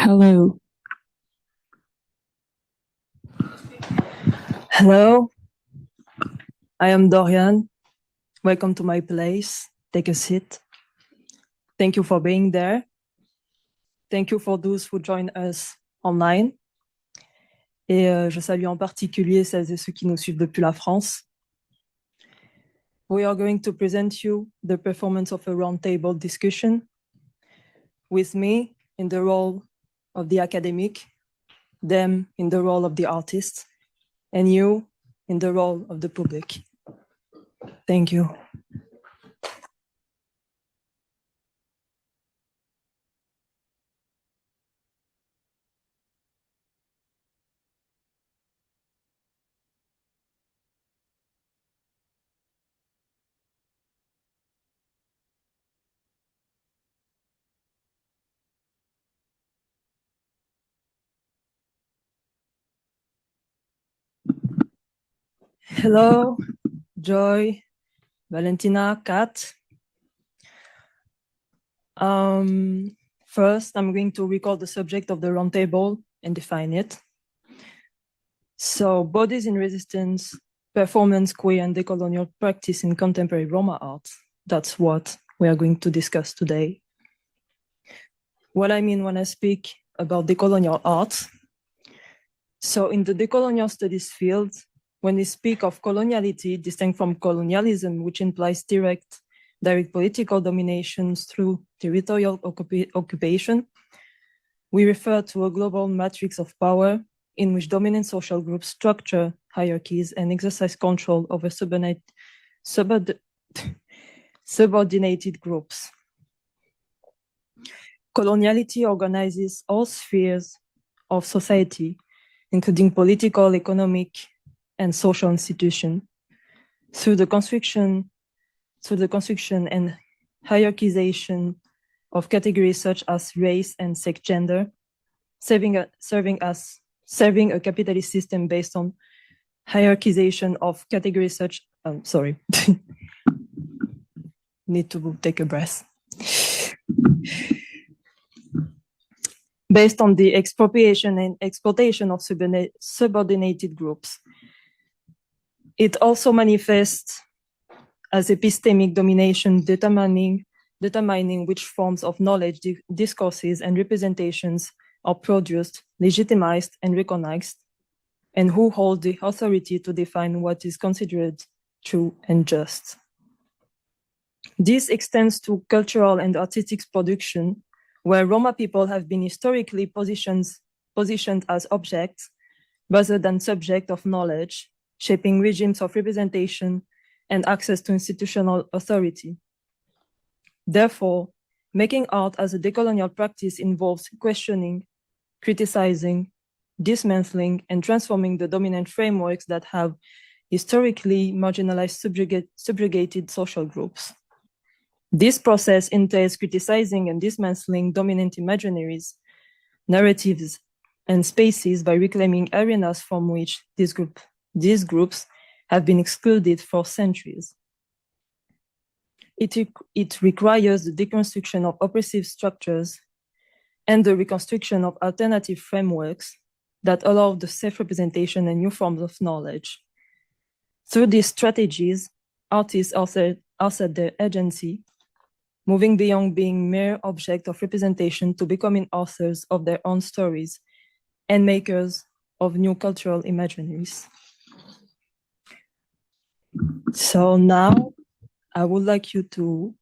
Hello. Hello, I am Dorian. Welcome to my place. Take a seat. Thank you for being there. Thank you for those who join us online. Et je salue en particulier celles et ceux qui nous suivent depuis la France. We are going to present you the performance of a roundtable discussion with me in the role of the academic, them in the role of the artist, and you in the role of the public. Thank you. Hello, Joy, Valentina, Kat. First, I'm going to recall the subject of the roundtable and define it. So, bodies in resistance, performance, queer, and decolonial practice in contemporary Roma art. That's what we are going to discuss today. What I mean when I speak about decolonial art. So, in the decolonial studies field, when we speak of coloniality, distinct from colonialism, which implies direct political dominations through territorial occupation, we refer to a global matrix of power in which dominant social groups structure hierarchies and exercise control over subordinated groups. Coloniality organizes all spheres of society, including political, economic, and social institutions, through the construction and hierarchization of categories such as race and sex gender, serving a capitalist system based on hierarchization of categories such, sorry, need to take a breath. Based on the expropriation and exploitation of subordinated groups. It also manifests as epistemic domination, determining which forms of knowledge, discourses, and representations are produced, legitimized, and recognized, and who hold the authority to define what is considered true and just. This extends to cultural and artistic production, where Roma people have been historically positioned as objects rather than subject of knowledge, shaping regimes of representation and access to institutional authority. Therefore, making art as a decolonial practice involves questioning, criticizing, dismantling, and transforming the dominant frameworks that have historically marginalized subjugated social groups. This process entails criticizing and dismantling dominant imaginaries, narratives, and spaces by reclaiming arenas from which these groups have been excluded for centuries. It requires the deconstruction of oppressive structures and the reconstruction of alternative frameworks that allow the self-representation and new forms of knowledge. Through these strategies, artists assert their agency, moving beyond being mere object of representation to becoming authors of their own stories and makers of new cultural imaginaries. So now I would like you to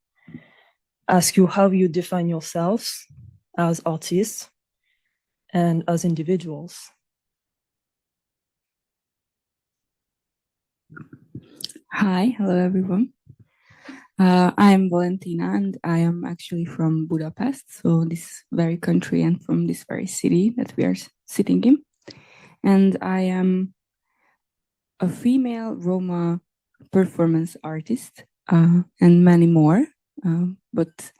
ask you how you define yourselves as artists and as individuals. Hi, hello everyone. I'm Valentina and I am actually from Budapest, so this very country and from this very city that we are sitting in. And I am a female Roma performance artist and many more. But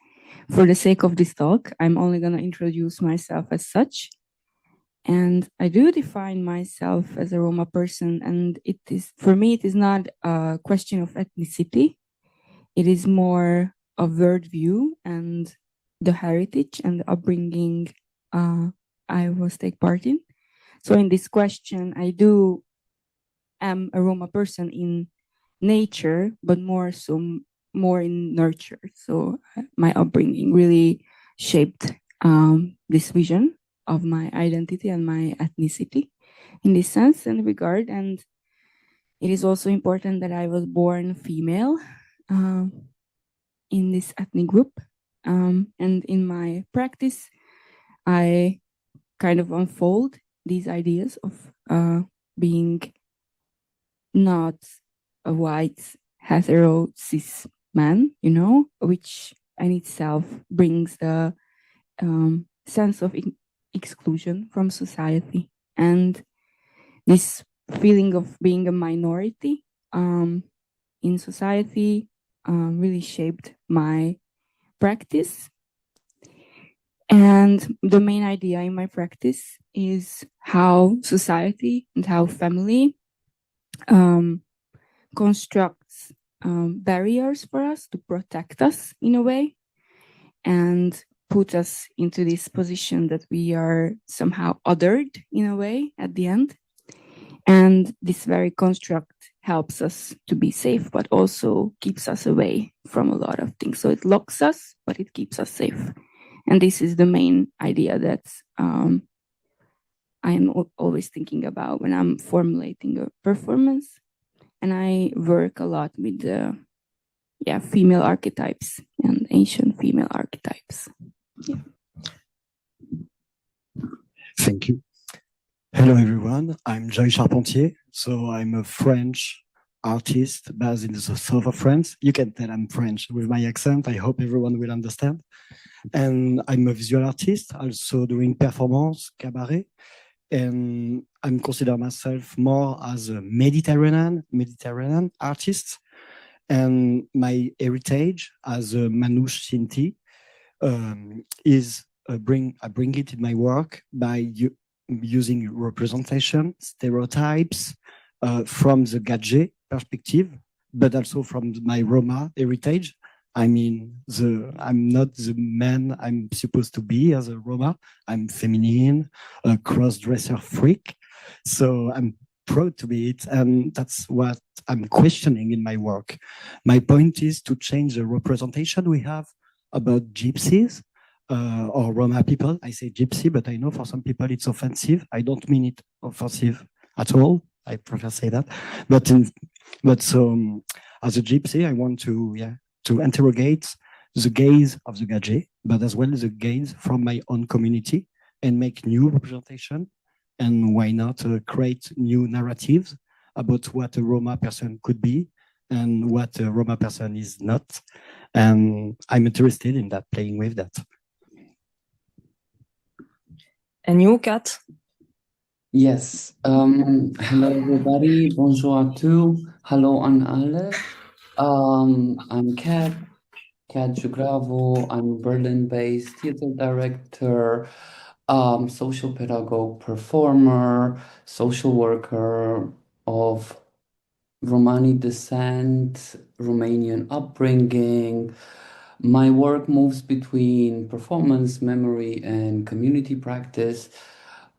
for the sake of this talk, I'm only going to introduce myself as such. And I do define myself as a Roma person, and it is, for me, it is not a question of ethnicity. It is more a worldview and the heritage and the upbringing I was take part in. So in this question, am a Roma person in nature, but more in nurture. So my upbringing really shaped this vision of my identity and my ethnicity in this sense and regard. And it is also important that I was born female in this ethnic group. And in my practice, I kind of unfold these ideas of being not a white hetero cis man, which in itself brings the sense of exclusion from society. And this feeling of being a minority in society really shaped my practice. And the main idea in my practice is how society and how family constructs barriers for us to protect us in a way and put us into this position that we are somehow othered in a way at the end. And this very construct helps us to be safe, but also keeps us away from a lot of things. So it locks us, but it keeps us safe. And this is the main idea that I'm always thinking about when I'm formulating a performance. And I work a lot with the female archetypes and ancient female archetypes. Yeah. Thank you. Hello, everyone. I'm Joy Charpentier. So I'm a French artist based in the south of France. You can tell I'm French with my accent. I hope everyone will understand. And I'm a visual artist, also doing performance, cabaret. And I'm consider myself more as a Mediterranean artist. And my heritage as a Manouche Sinti is I bring it in my work by using representation, stereotypes from the Gadget perspective, but also from my Roma heritage. I mean, I'm not the man I'm supposed to be as a Roma. I'm feminine, a cross-dresser freak. So I'm proud to be it. And that's what I'm questioning in my work. My point is to change the representation we have about gypsies or Roma people. I say gypsy, but I know for some people it's offensive. I don't mean it offensive at all. I prefer say that. But as a gypsy, I want to interrogate the gaze of the Gadget, but as well as the gaze from my own community and make new representation. And why not create new narratives about what a Roma person could be and what a Roma person is not. And I'm interested in that, playing with that. And you, Kat? Yes. Hello, everybody. Bonjour à tous. Hello an alle. I'm Kat Jugravu. I'm Berlin-based theater director, social pedagogue, performer, social worker of Romani descent, Romanian upbringing. My work moves between performance, memory, and community practice.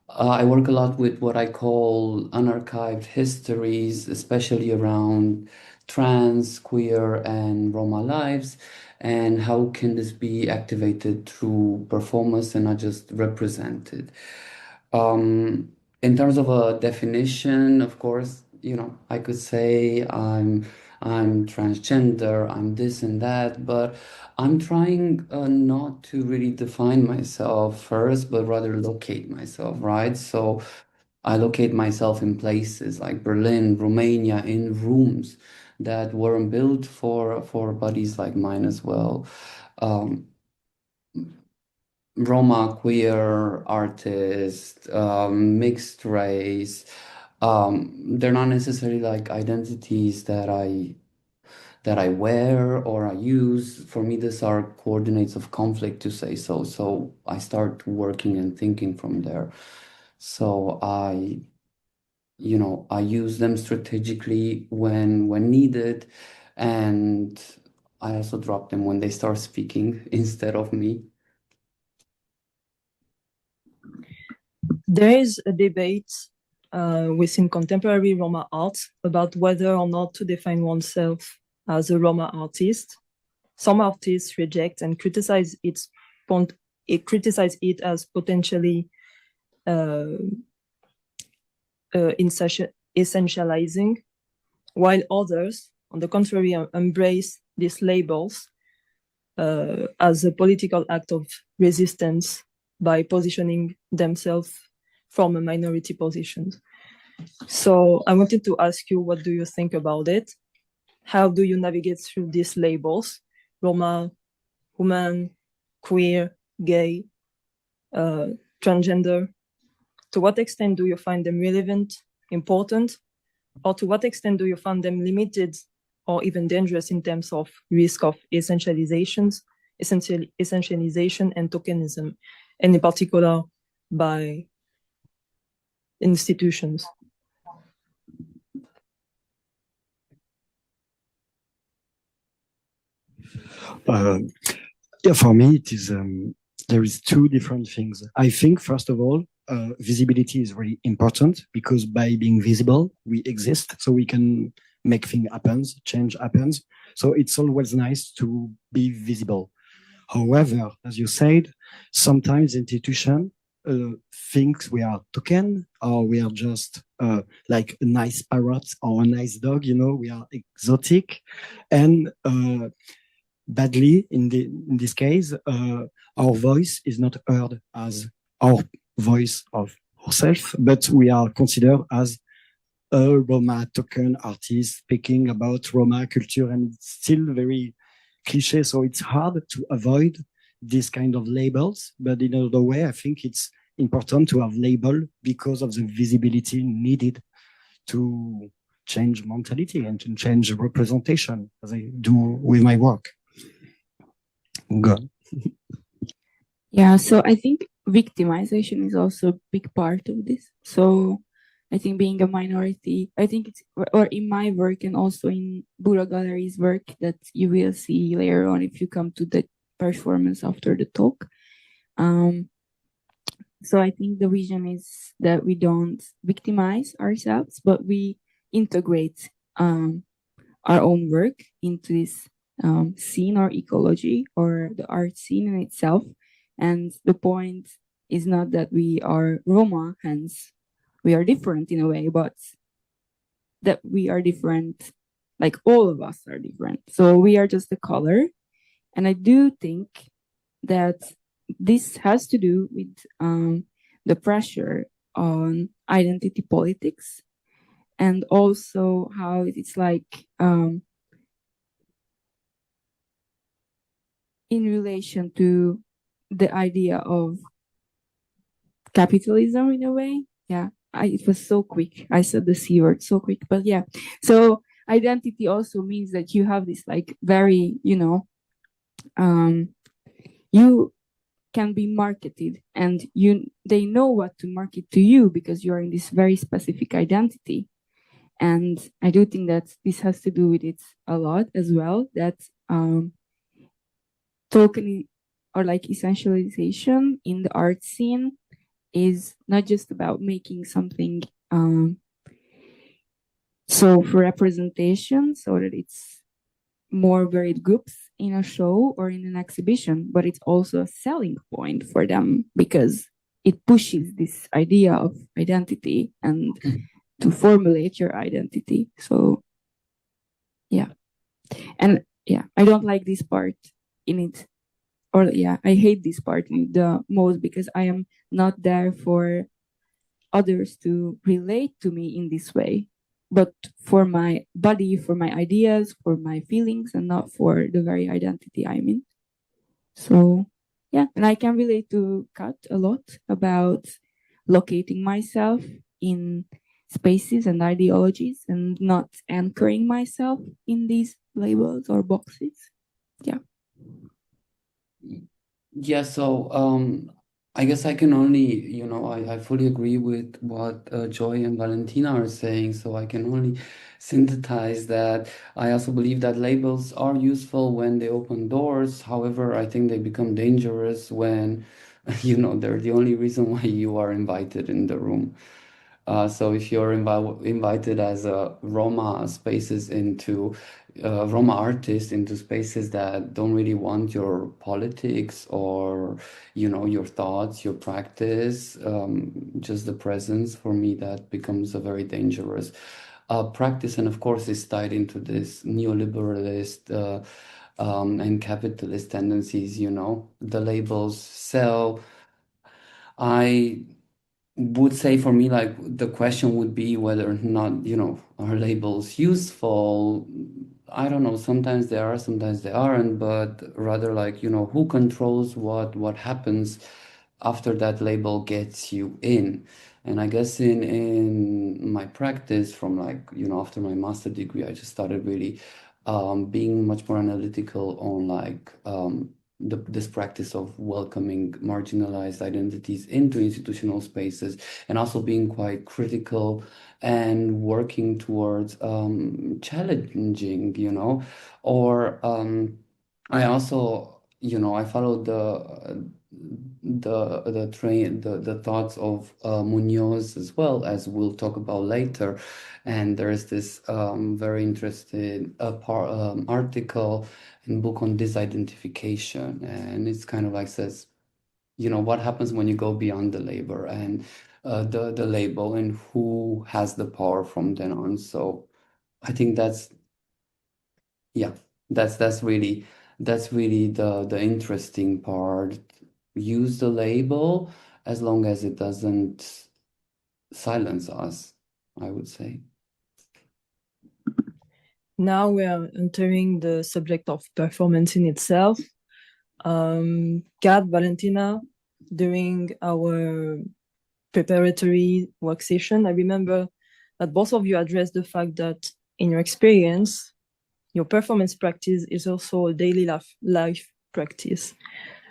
I work a lot with what I call unarchived histories, especially around trans, queer, and Roma lives, and how can this be activated through performance and not just represented. In terms of a definition, of course, I could say I'm transgender, I'm this and that, but I'm trying not to really define myself first, but rather locate myself, right? So I locate myself in places like Berlin, Romania, in rooms that weren't built for bodies like mine as well. Roma, queer, artist, mixed race. They're not necessarily like identities that I wear or I use. For me, these are coordinates of conflict, to say so. So I start working and thinking from there. So I use them strategically when needed, and I also drop them when they start speaking instead of me. There is a debate within contemporary Roma art about whether or not to define oneself as a Roma artist. Some artists reject and criticize it as potentially essentializing, while others, on the contrary, embrace these labels as a political act of resistance by positioning themselves from a minority position. So I wanted to ask you, what do you think about it? How do you navigate through these labels? Roma, woman, queer, gay, transgender. To what extent do you find them relevant, important, or to what extent do you find them limited or even dangerous in terms of risk of essentialization and tokenism, and in particular by institutions? Yeah, for me, it is there is two different things. I think, first of all, visibility is really important because by being visible, we exist, so we can make things happen, change happens. So it's always nice to be visible. However, as you said, sometimes institution thinks we are token or we are just like a nice parrot or a nice dog, you know, we are exotic. And badly in this case, our voice is not heard as our voice of ourselves, but we are considered as a Roma token artist speaking about Roma culture, and it's still very cliche, so it's hard to avoid this kind of labels. But in another way, I think it's important to have label because of the visibility needed to change mentality and to change representation, as I do with my work. Good. Yeah, so I think victimization is also a big part of this. So I think being a minority, I think it's, or in my work and also in Buddha Gallery's work that you will see later on if you come to the performance after the talk. So I think the vision is that we don't victimize ourselves, but we integrate our own work into this scene or ecology or the art scene in itself. And the point is not that we are Roma, hence we are different in a way, but that we are different, like all of us are different. So we are just a color. And I do think that this has to do with the pressure on identity politics and also how it's like in relation to the idea of capitalism in a way. Yeah, it was so quick. I said the C word so quick, but yeah. So identity also means that you have this like very, you know, you can be marketed and they know what to market to you because you're in this very specific identity. And I do think that this has to do with it a lot as well, that token or like essentialization in the art scene is not just about making something so for representation so that it's more varied groups in a show or in an exhibition, but it's also a selling point for them because it pushes this idea of identity and to formulate your identity. So yeah. And yeah, I don't like this part in it. Or yeah, I hate this part in the most because I am not there for others to relate to me in this way, but for my body, for my ideas, for my feelings, and not for the very identity I'm in. So yeah, and I can relate to Kat a lot about locating myself in spaces and ideologies and not anchoring myself in these labels or boxes. Yeah. Yeah, so I guess I can only, you know, I fully agree with what Joy and Valentina are saying. So I can only synthesize that. I also believe that labels are useful when they open doors. However, I think they become dangerous when they're the only reason why you are invited in the room. So if you're invited as a Roma spaces into Roma artist into spaces that don't really want your politics or your thoughts, your practice, just the presence, for me that becomes a very dangerous practice. And of course, it's tied into this neoliberalist and capitalist tendencies. The labels sell. I would say for me, like, the question would be whether or not, are labels useful? I don't know. Sometimes they are, sometimes they aren't, but rather like, who controls what happens after that label gets you in. And I guess in my practice from like, after my master degree, I just started really being much more analytical on like this practice of welcoming marginalized identities into institutional spaces, and also being quite critical and working towards challenging, or I also, I followed the thoughts of Munoz as well, as we'll talk about later. And there's this very interesting article and book on disidentification, and it's kind of like says, what happens when you go beyond the label and the label, and who has the power from then on. So I think that's that's really the interesting part. Use the label as long as it doesn't silence us, I would say. Now we are entering the subject of performance in itself. Kat, Valentina, during our preparatory work session, I remember that both of you addressed the fact that in your experience, your performance practice is also a daily life practice,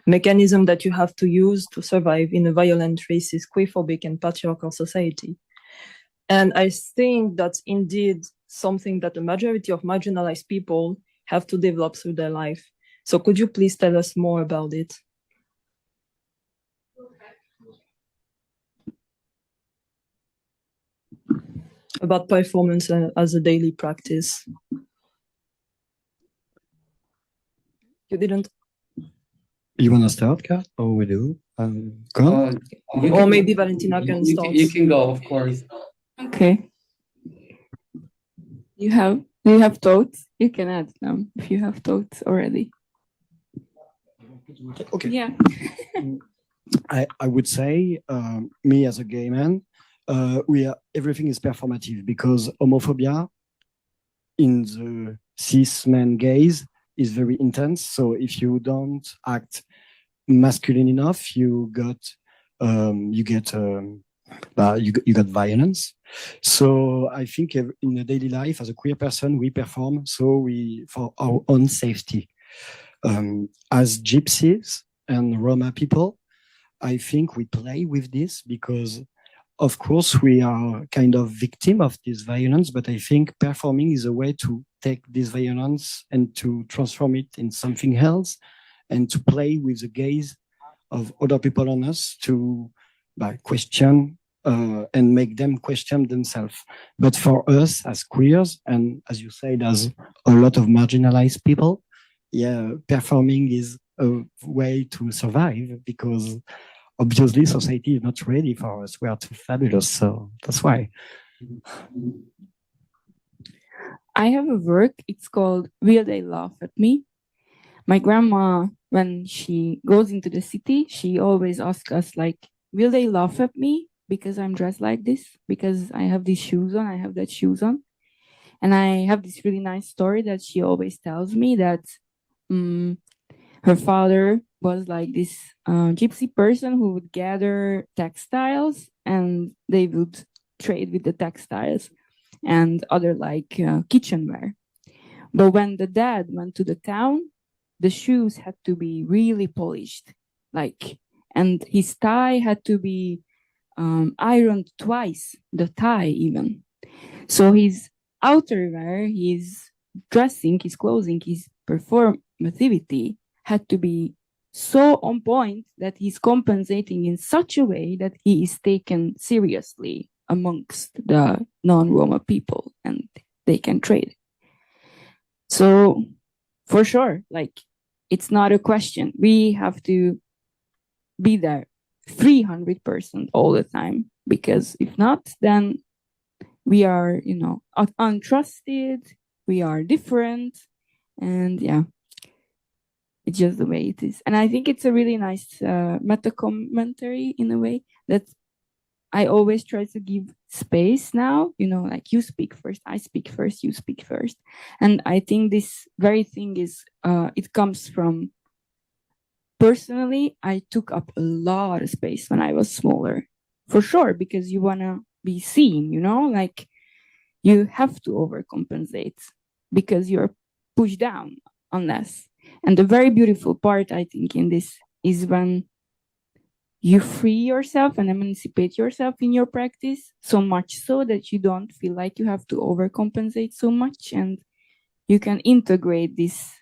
mechanism that you have to use to survive in a violent, racist, queerphobic, and patriarchal society. And I think that's indeed something that the majority of marginalized people have to develop through their life. So could you please tell us more about it? About performance as a daily practice. You didn't? You want to start, Kat, or we do? Go. Or maybe Valentina can start. You can go, of course. Okay. Do you have thoughts? You can add them if you have thoughts already. Okay. Yeah. I would say, me as a gay man, everything is performative, because homophobia in the cis men gaze is very intense. So if you don't act masculine enough, you got violence. So I think in a daily life, as a queer person, we perform for our own safety. As gypsies and Roma people, I think we play with this because, of course, we are kind of victim of this violence, but I think performing is a way to take this violence and to transform it in something else, and to play with the gaze of other people on us to question and make them question themselves. But for us as queers, and as you said, as a lot of marginalized people, performing is a way to survive, because obviously society is not ready for us. We are too fabulous, so that's why. I have a work, it's called Will They Laugh at Me? My grandma, when she goes into the city, she always asks us, like, will they laugh at me because I'm dressed like this? Because I have these shoes on, I have that shoes on. And I have this really nice story that she always tells me, that her father was like this gypsy person who would gather textiles, and they would trade with the textiles and other like kitchenware. But when the dad went to the town, the shoes had to be really polished, and his tie had to be ironed twice, the tie even. So his outerwear, his dressing, his clothing, his performativity had to be so on point that he's compensating in such a way that he is taken seriously amongst the non-Roma people and they can trade. So for sure, like, it's not a question. We have to be there 300% all the time, because if not, then we are, untrusted, we are different, and yeah, it's just the way it is. And I think it's a really nice meta commentary in a way that I always try to give space now, like, you speak first, I speak first, you speak first. And I think this very thing is, it comes from, personally, I took up a lot of space when I was smaller, for sure, because you want to be seen, like, you have to overcompensate because you're pushed down unless. And the very beautiful part, I think, in this is when you free yourself and emancipate yourself in your practice, so much so that you don't feel like you have to overcompensate so much, and you can integrate this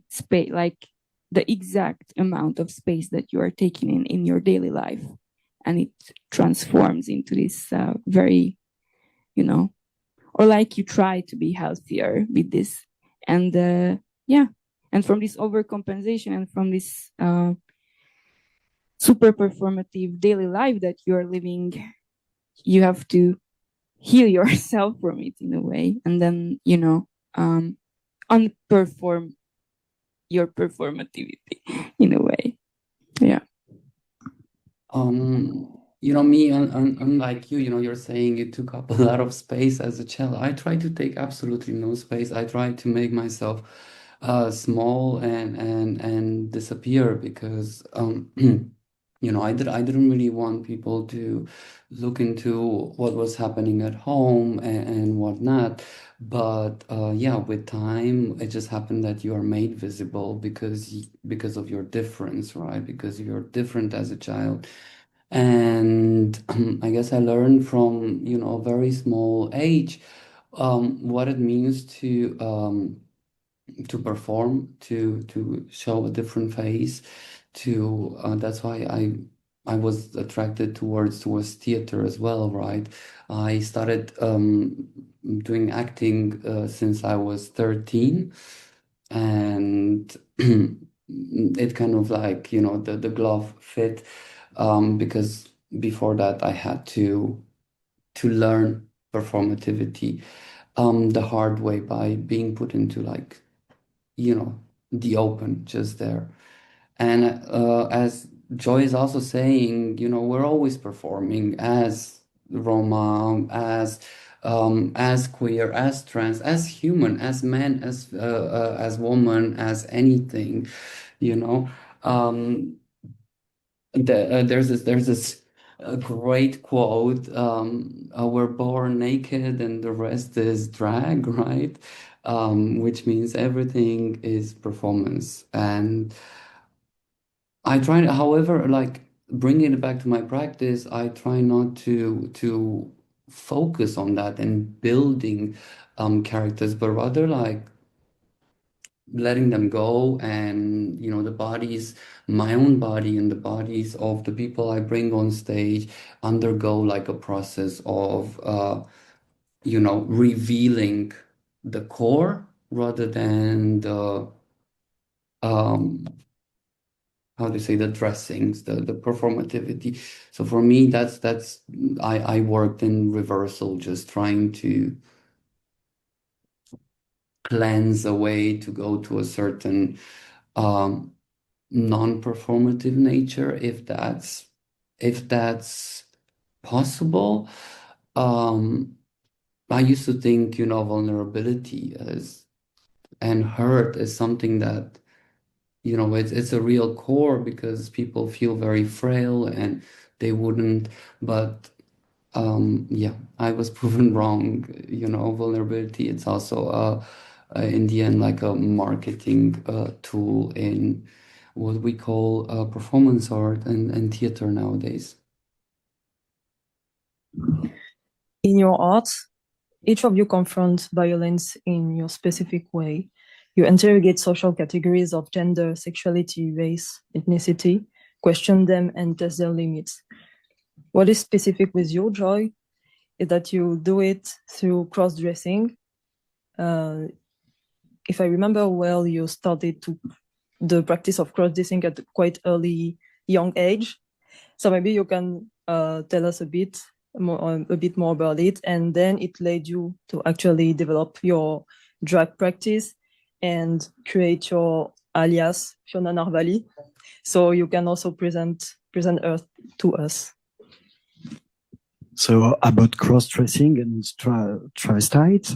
space, like the exact amount of space that you are taking in your daily life, and it transforms into this very, or like you try to be healthier with this, and yeah, and from this overcompensation and from this super performative daily life that you are living, you have to heal yourself from it in a way, and then unperform your performativity in a way. Yeah. Me, unlike you, you're saying you took up a lot of space as a child. I try to take absolutely no space. I try to make myself small and disappear, because I didn't really want people to look into what was happening at home and whatnot. But yeah, with time, it just happened that you are made visible because of your difference, right? Because you're different as a child. And I guess I learned from, a very small age, what it means to perform, to show a different face, that's why I was attracted towards theater as well, right? I started doing acting since I was 13, and it kind of like, the glove fit, because before that I had to learn performativity the hard way, by being put into, like, the open, just there. And as Joy is also saying, we're always performing as Roma, as queer, as trans, as human, as man, as woman, as anything, you know. There's this great quote, we're born naked and the rest is drag, right? Which means everything is performance. And I try, however, like, bringing it back to my practice, I try not to focus on that and building characters, but rather, like, letting them go, and the bodies, my own body and the bodies of the people I bring on stage, undergo, like, a process of revealing the core, rather than the how do you say, the dressings, the performativity. So for me, that's I worked in reversal, just trying to cleanse away, to go to a certain non-performative nature, if that's possible. I used to think, vulnerability and hurt is something that, it's a real core, because people feel very frail and they wouldn't. But yeah, I was proven wrong. Vulnerability, it's also in the end, like, a marketing tool in what we call performance art and theater nowadays. In your art, each of you confronts violence in your specific way. You interrogate social categories of gender, sexuality, race, ethnicity, question them, and test their limits. What is specific with your Joy is that you do it through cross-dressing. If I remember well, you started the practice of cross-dressing at a quite early, young age. So maybe you can tell us a bit more about it, and then it led you to actually develop your drag practice and create your alias Fiona Narvali. So you can also present her to us. So about cross-dressing and travestite,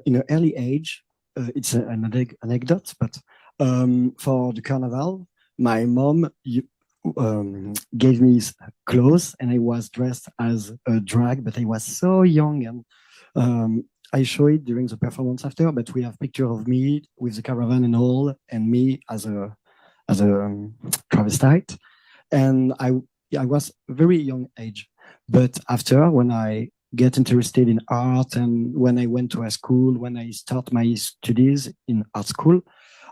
in an early age, it's an anecdote, but for the carnival, my mom gave me clothes and I was dressed as a drag, but I was so young, and I show it during the performance after, but we have picture of me with the caravan and all, and me as a travestite. And I was very young age. But after, when I get interested in art and when I went to a school, when I start my studies in art school,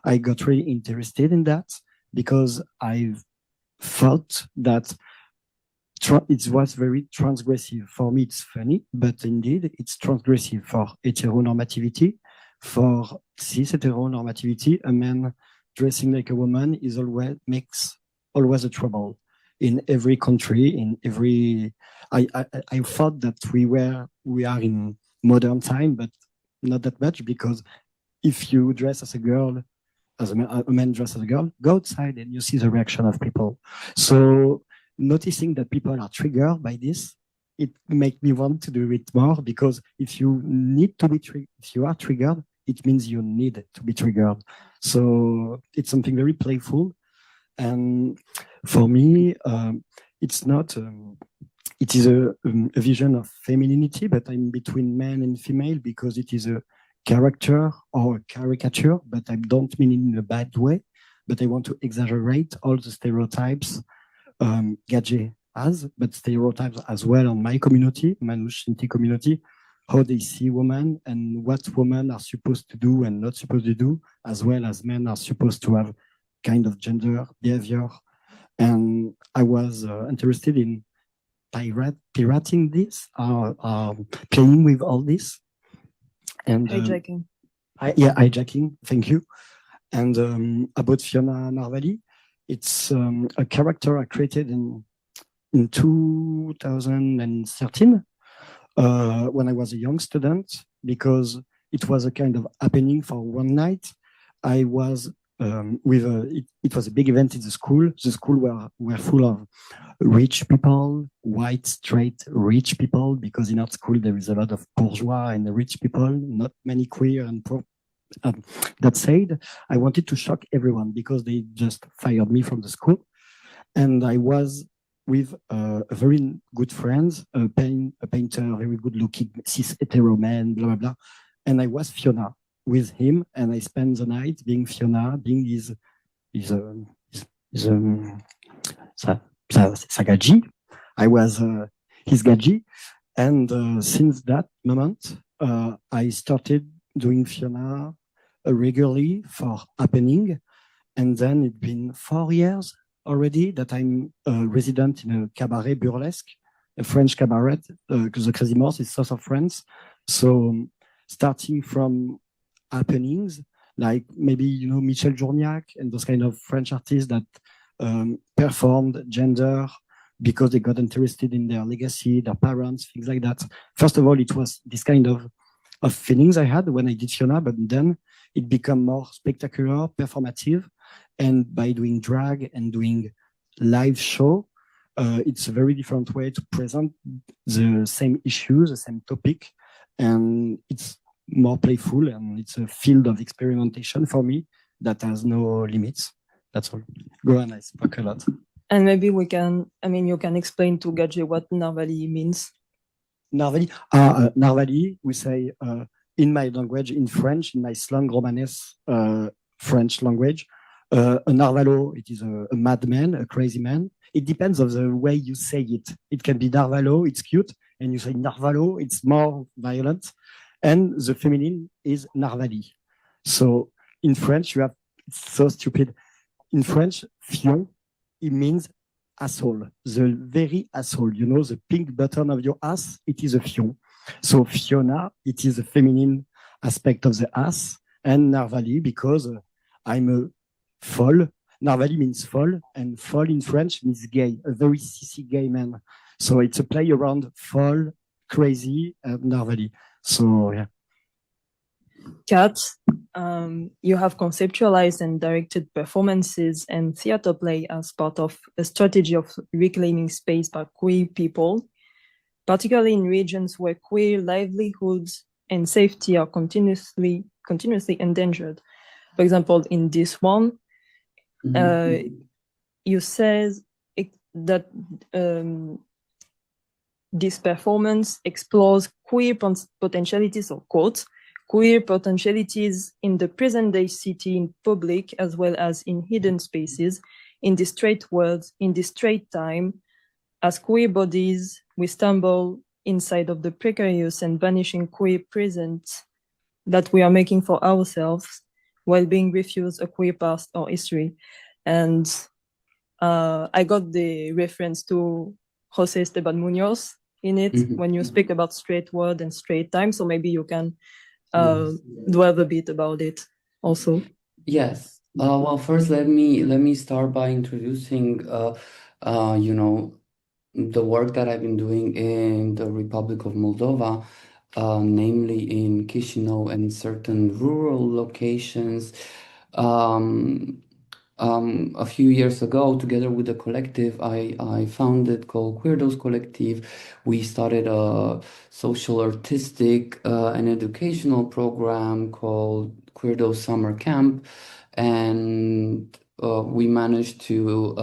I got really interested in that because I thought that it was very transgressive. For me, it's funny, but indeed, it's transgressive for heteronormativity. For cis heteronormativity, a man dressing like a woman makes always a trouble in every country. In every, I thought that we are in modern time, but not that much, because if you dress as a girl, as a man dressed as a girl, go outside and you see the reaction of people. So noticing that people are triggered by this, it makes me want to do it more, because if you need to be if you are triggered, it means you need to be triggered. So it's something very playful. And for me, it's not, it is a vision of femininity, but I'm between man and female, because it is a character or caricature, but I don't mean it in a bad way, but I want to exaggerate all the stereotypes Gadget has, but stereotypes as well on my community, Manouche Sinti community, how they see women and what women are supposed to do and not supposed to do, as well as men are supposed to have kind of gender behavior. And I was interested in pirating this, playing with all this. And hijacking. Hijacking, thank you. And about Fiona Narvali, it's a character I created in 2013 when I was a young student, because it was a kind of happening for one night. I was it was a big event in the school. The school were full of rich people, white, straight, rich people, because in our school there is a lot of bourgeois and rich people, not many queer and poor. That said, I wanted to shock everyone because they just fired me from the school. And I was with a very good friend, a painter, very good looking cis hetero man, blah, blah, blah. And I was Fiona with him, and I spent the night being Fiona, being his Gaji. I was his Gaji. And since that moment, I started doing Fiona regularly for happening. And then it's been 4 years already that I'm a resident in a cabaret burlesque, a French cabaret, because the Crazy Morse is south of France. So starting from happenings, like maybe, you know, Michel Journiac and those kind of French artists that performed gender because they got interested in their legacy, their parents, things like that. First of all, it was this kind of feelings I had when I did Fiona, but then it became more spectacular, performative. And by doing drag and doing live show, it's a very different way to present the same issues, the same topic. And it's more playful, and it's a field of experimentation for me that has no limits. That's all. Go on, I spoke a lot. And maybe you can explain to Gadget what Narvali means. Narvali, Narvali, we say in my language, in French, in my slang Romanes French language, a Narvalo, it is a madman, a crazy man. It depends on the way you say it. It can be Narvalo, it's cute, and you say Narvalo, it's more violent. And the feminine is Narvali. So in French, you have, it's so stupid. In French, fion, it means asshole, the very asshole, you know, the pink button of your ass, it is a fion. So Fiona, it is a feminine aspect of the ass, and Narvali, because I'm a folle. Narvali means folle, and folle in French means gay, a very sissy gay man. So it's a play around folle, crazy, and Narvali. So yeah. Kat, you have conceptualized and directed performances and theater play as part of a strategy of reclaiming space by queer people, particularly in regions where queer livelihoods and safety are continuously endangered. For example, in this one, you said that this performance explores queer potentialities, or quotes, queer potentialities in the present-day city in public as well as in hidden spaces, in the straight world, in the straight time. As queer bodies, we stumble inside of the precarious and vanishing queer present that we are making for ourselves while being refused a queer past or history. And I got the reference to José Esteban Munoz in it when you speak about straight world and straight time. So maybe you can dwell a bit about it also. Yes. Well, first let me start by introducing you know, the work that I've been doing in the Republic of Moldova, namely in Chisinau and certain rural locations. A few years ago, together with a collective I founded called Queerdos Collective, we started a social, artistic, and educational program called Queerdos Summer Camp, and we managed to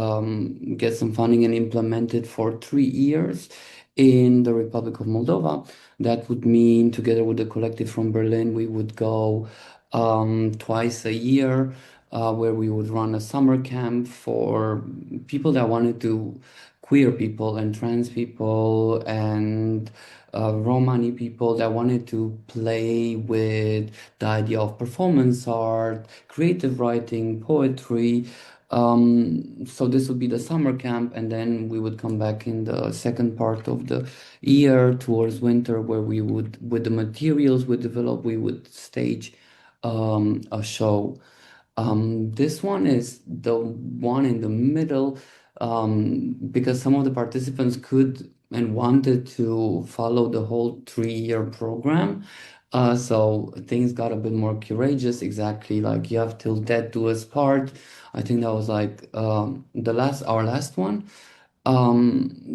get some funding and implement it for 3 years in the Republic of Moldova. That would mean, together with the collective from Berlin, we would go twice a year, where we would run a summer camp for people that wanted to, queer people and trans people and Romani people that wanted to play with the idea of performance art, creative writing, poetry. So this would be the summer camp, and then we would come back in the second part of the year towards winter, where we would, with the materials we develop, we would stage a show. This one is the one in the middle, because some of the participants could and wanted to follow the whole 3-year program. So things got a bit more courageous, exactly like you have till death do us part. I think that was like our last one.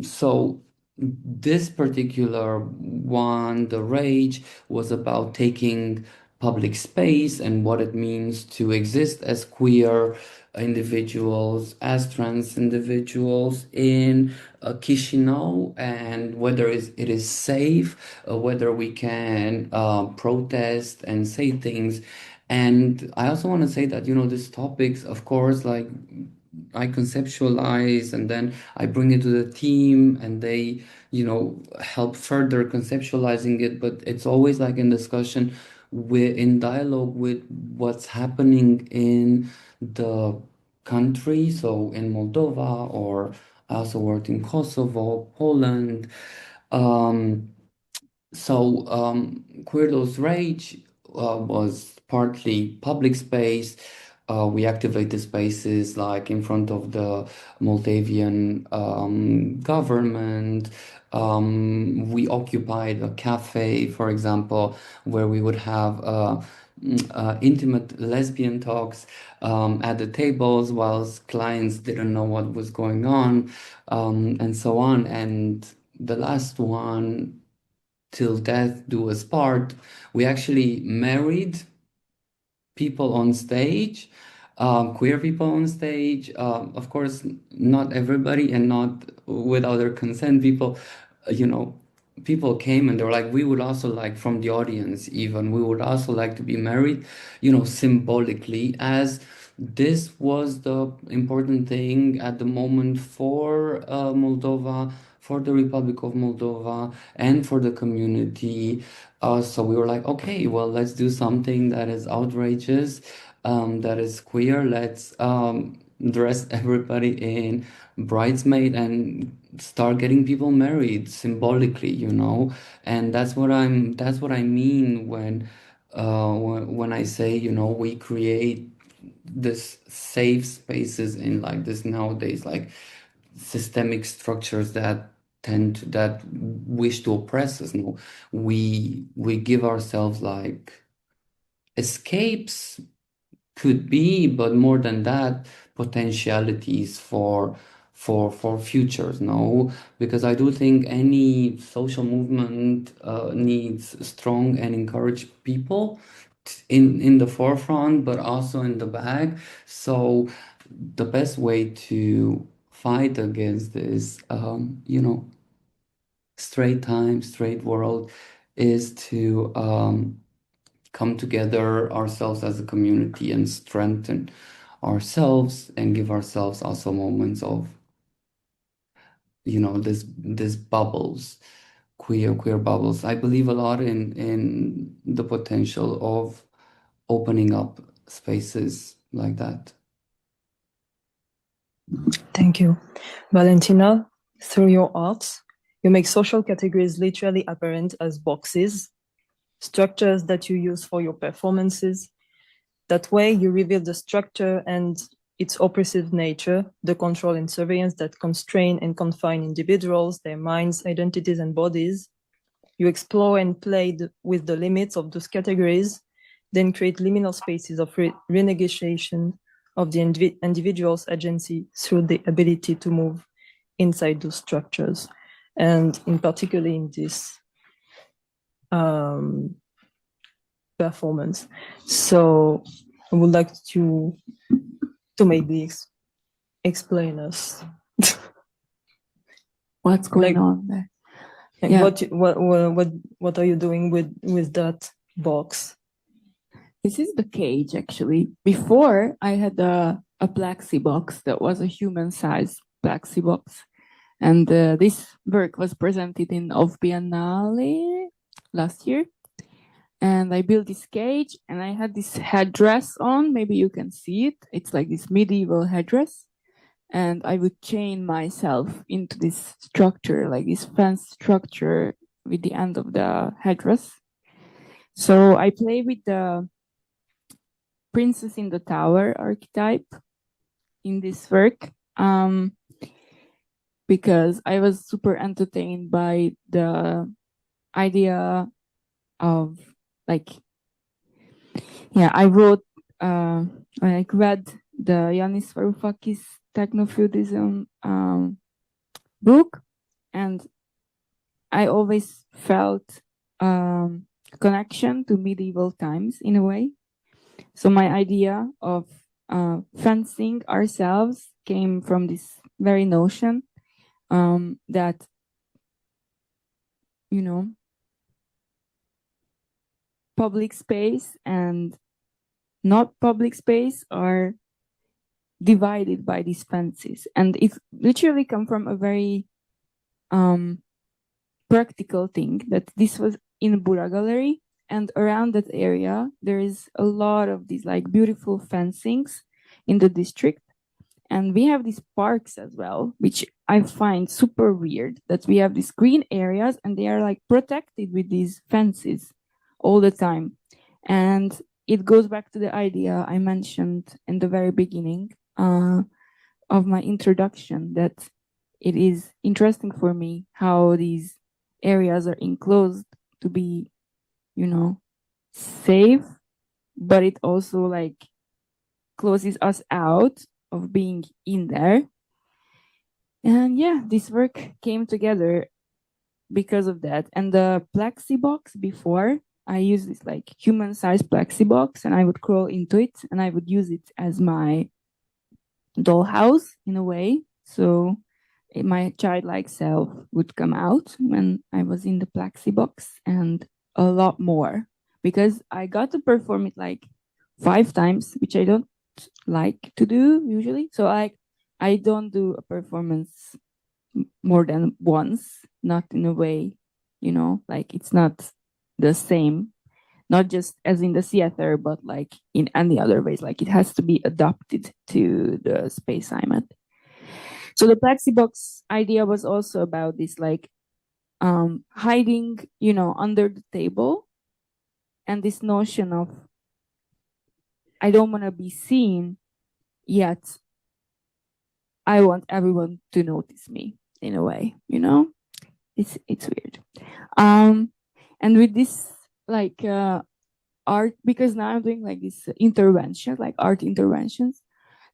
So this particular one, The Rage, was about taking public space and what it means to exist as queer individuals, as trans individuals in Chisinau, and whether it is safe, whether we can protest and say things. And I also want to say that, you know, these topics, of course, like I conceptualize and then I bring it to the team and they, you know, help further conceptualizing it. But it's always like in discussion, with, in dialogue with what's happening in the country. So in Moldova, or I also worked in Kosovo, Poland. Queerdos Rage was partly public space. We activated spaces like in front of the Moldavian government. We occupied a cafe, for example, where we would have intimate lesbian talks at the tables whilst clients didn't know what was going on, and so on. And the last one, Till Death Do Us Part, we actually married people on stage, queer people on stage. Of course, not everybody and not without their consent. People, you know, people came and they were like, we would also like, from the audience even, we would also like to be married, you know, symbolically, as this was the important thing at the moment for Moldova, for the Republic of Moldova, and for the community. So we were like, okay, well, let's do something that is outrageous, that is queer. Let's dress everybody in bridesmaid and start getting people married symbolically, you know. And that's what I mean when I say, you know, we create this safe spaces in like this nowadays, like systemic structures that that wish to oppress us. No, we give ourselves like escapes, could be, but more than that, potentialities for futures. No, because I do think any social movement needs strong and encouraged people in the forefront, but also in the back. So the best way to fight against this, you know, straight time, straight world, is to come together ourselves as a community and strengthen ourselves and give ourselves also moments of, you know, this bubbles, queer bubbles. I believe a lot in the potential of opening up spaces like that. Thank you. Valentina, through your art, you make social categories literally apparent as boxes, structures that you use for your performances. That way, you reveal the structure and its oppressive nature, the control and surveillance that constrain and confine individuals, their minds, identities, and bodies. You explore and play with the limits of those categories, then create liminal spaces of renegotiation of the individual's agency through the ability to move inside those structures. And in particular in this performance. So I would like to maybe explain us What's going Like- on there? like Yeah. what are you doing with that box? This is the cage, actually. Before, I had a plexi box that was a human-sized plexi box. And this work was presented in Off Biennale last year. And I built this cage, and I had this headdress on. Maybe you can see it. It's like this medieval headdress. And I would chain myself into this structure, like this fence structure with the end of the headdress. So I play with the Princess in the Tower archetype in this work, because I was super entertained by the idea of like, yeah, I wrote, I read the Yanis Varoufakis Techno-Feudism book, and I always felt connection to medieval times in a way. So my idea of fencing ourselves came from this very notion that, you know, public space and not public space are divided by these fences. And it literally come from a very practical thing, that this was in Bura Gallery, and around that area there is a lot of these like beautiful fencings in the district. And we have these parks as well, which I find super weird, that we have these green areas and they are like protected with these fences all the time. And it goes back to the idea I mentioned in the very beginning of my introduction, that it is interesting for me how these areas are enclosed to be, you know, safe, but it also like closes us out of being in there. And yeah, this work came together because of that. And the plexi box, before, I used this like human-sized plexi box, and I would crawl into it and I would use it as my dollhouse in a way. So my childlike self would come out when I was in the plexi box, and a lot more, because I got to perform it like 5 times, which I don't like to do usually. So I don't do a performance more than once, not in a way, you know, like it's not the same. not just as in the theater, but like in any other ways. Like it has to be adapted to the space I'm at. So the plexi box idea was also about this, like hiding, under the table, and this notion of I don't want to be seen, yet I want everyone to notice me in a way, It's weird. And with this like art, because now I'm doing like this intervention, like art interventions.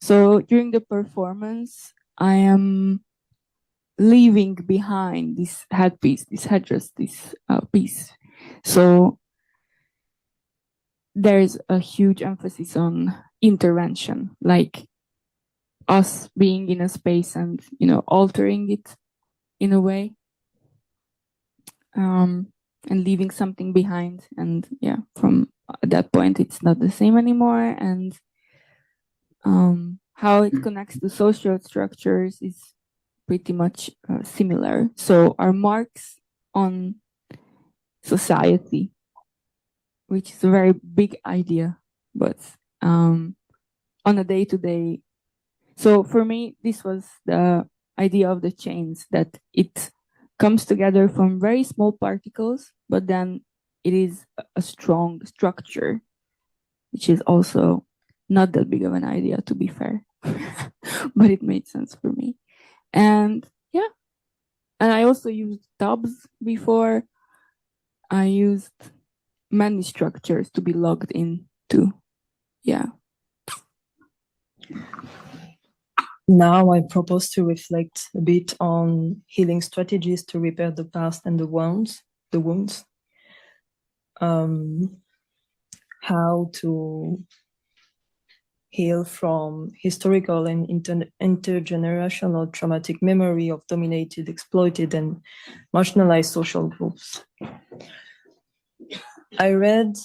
So during the performance, I am leaving behind this headpiece, this headdress, this piece. So there's a huge emphasis on intervention, like us being in a space and altering it in a way, and leaving something behind. And yeah, from that point it's not the same anymore. And how it connects to social structures is pretty much similar. So our marks on society, which is a very big idea, but on a day-to-day. So for me, this was the idea of the chains, that it comes together from very small particles, but then it is a strong structure, which is also not that big of an idea, to be fair, but it made sense for me. And yeah, and I also used tubs before. I used many structures to be logged into. Yeah. Now I propose to reflect a bit on healing strategies to repair the past and the wounds. How to heal from historical and intergenerational traumatic memory of dominated, exploited, and marginalized social groups. I read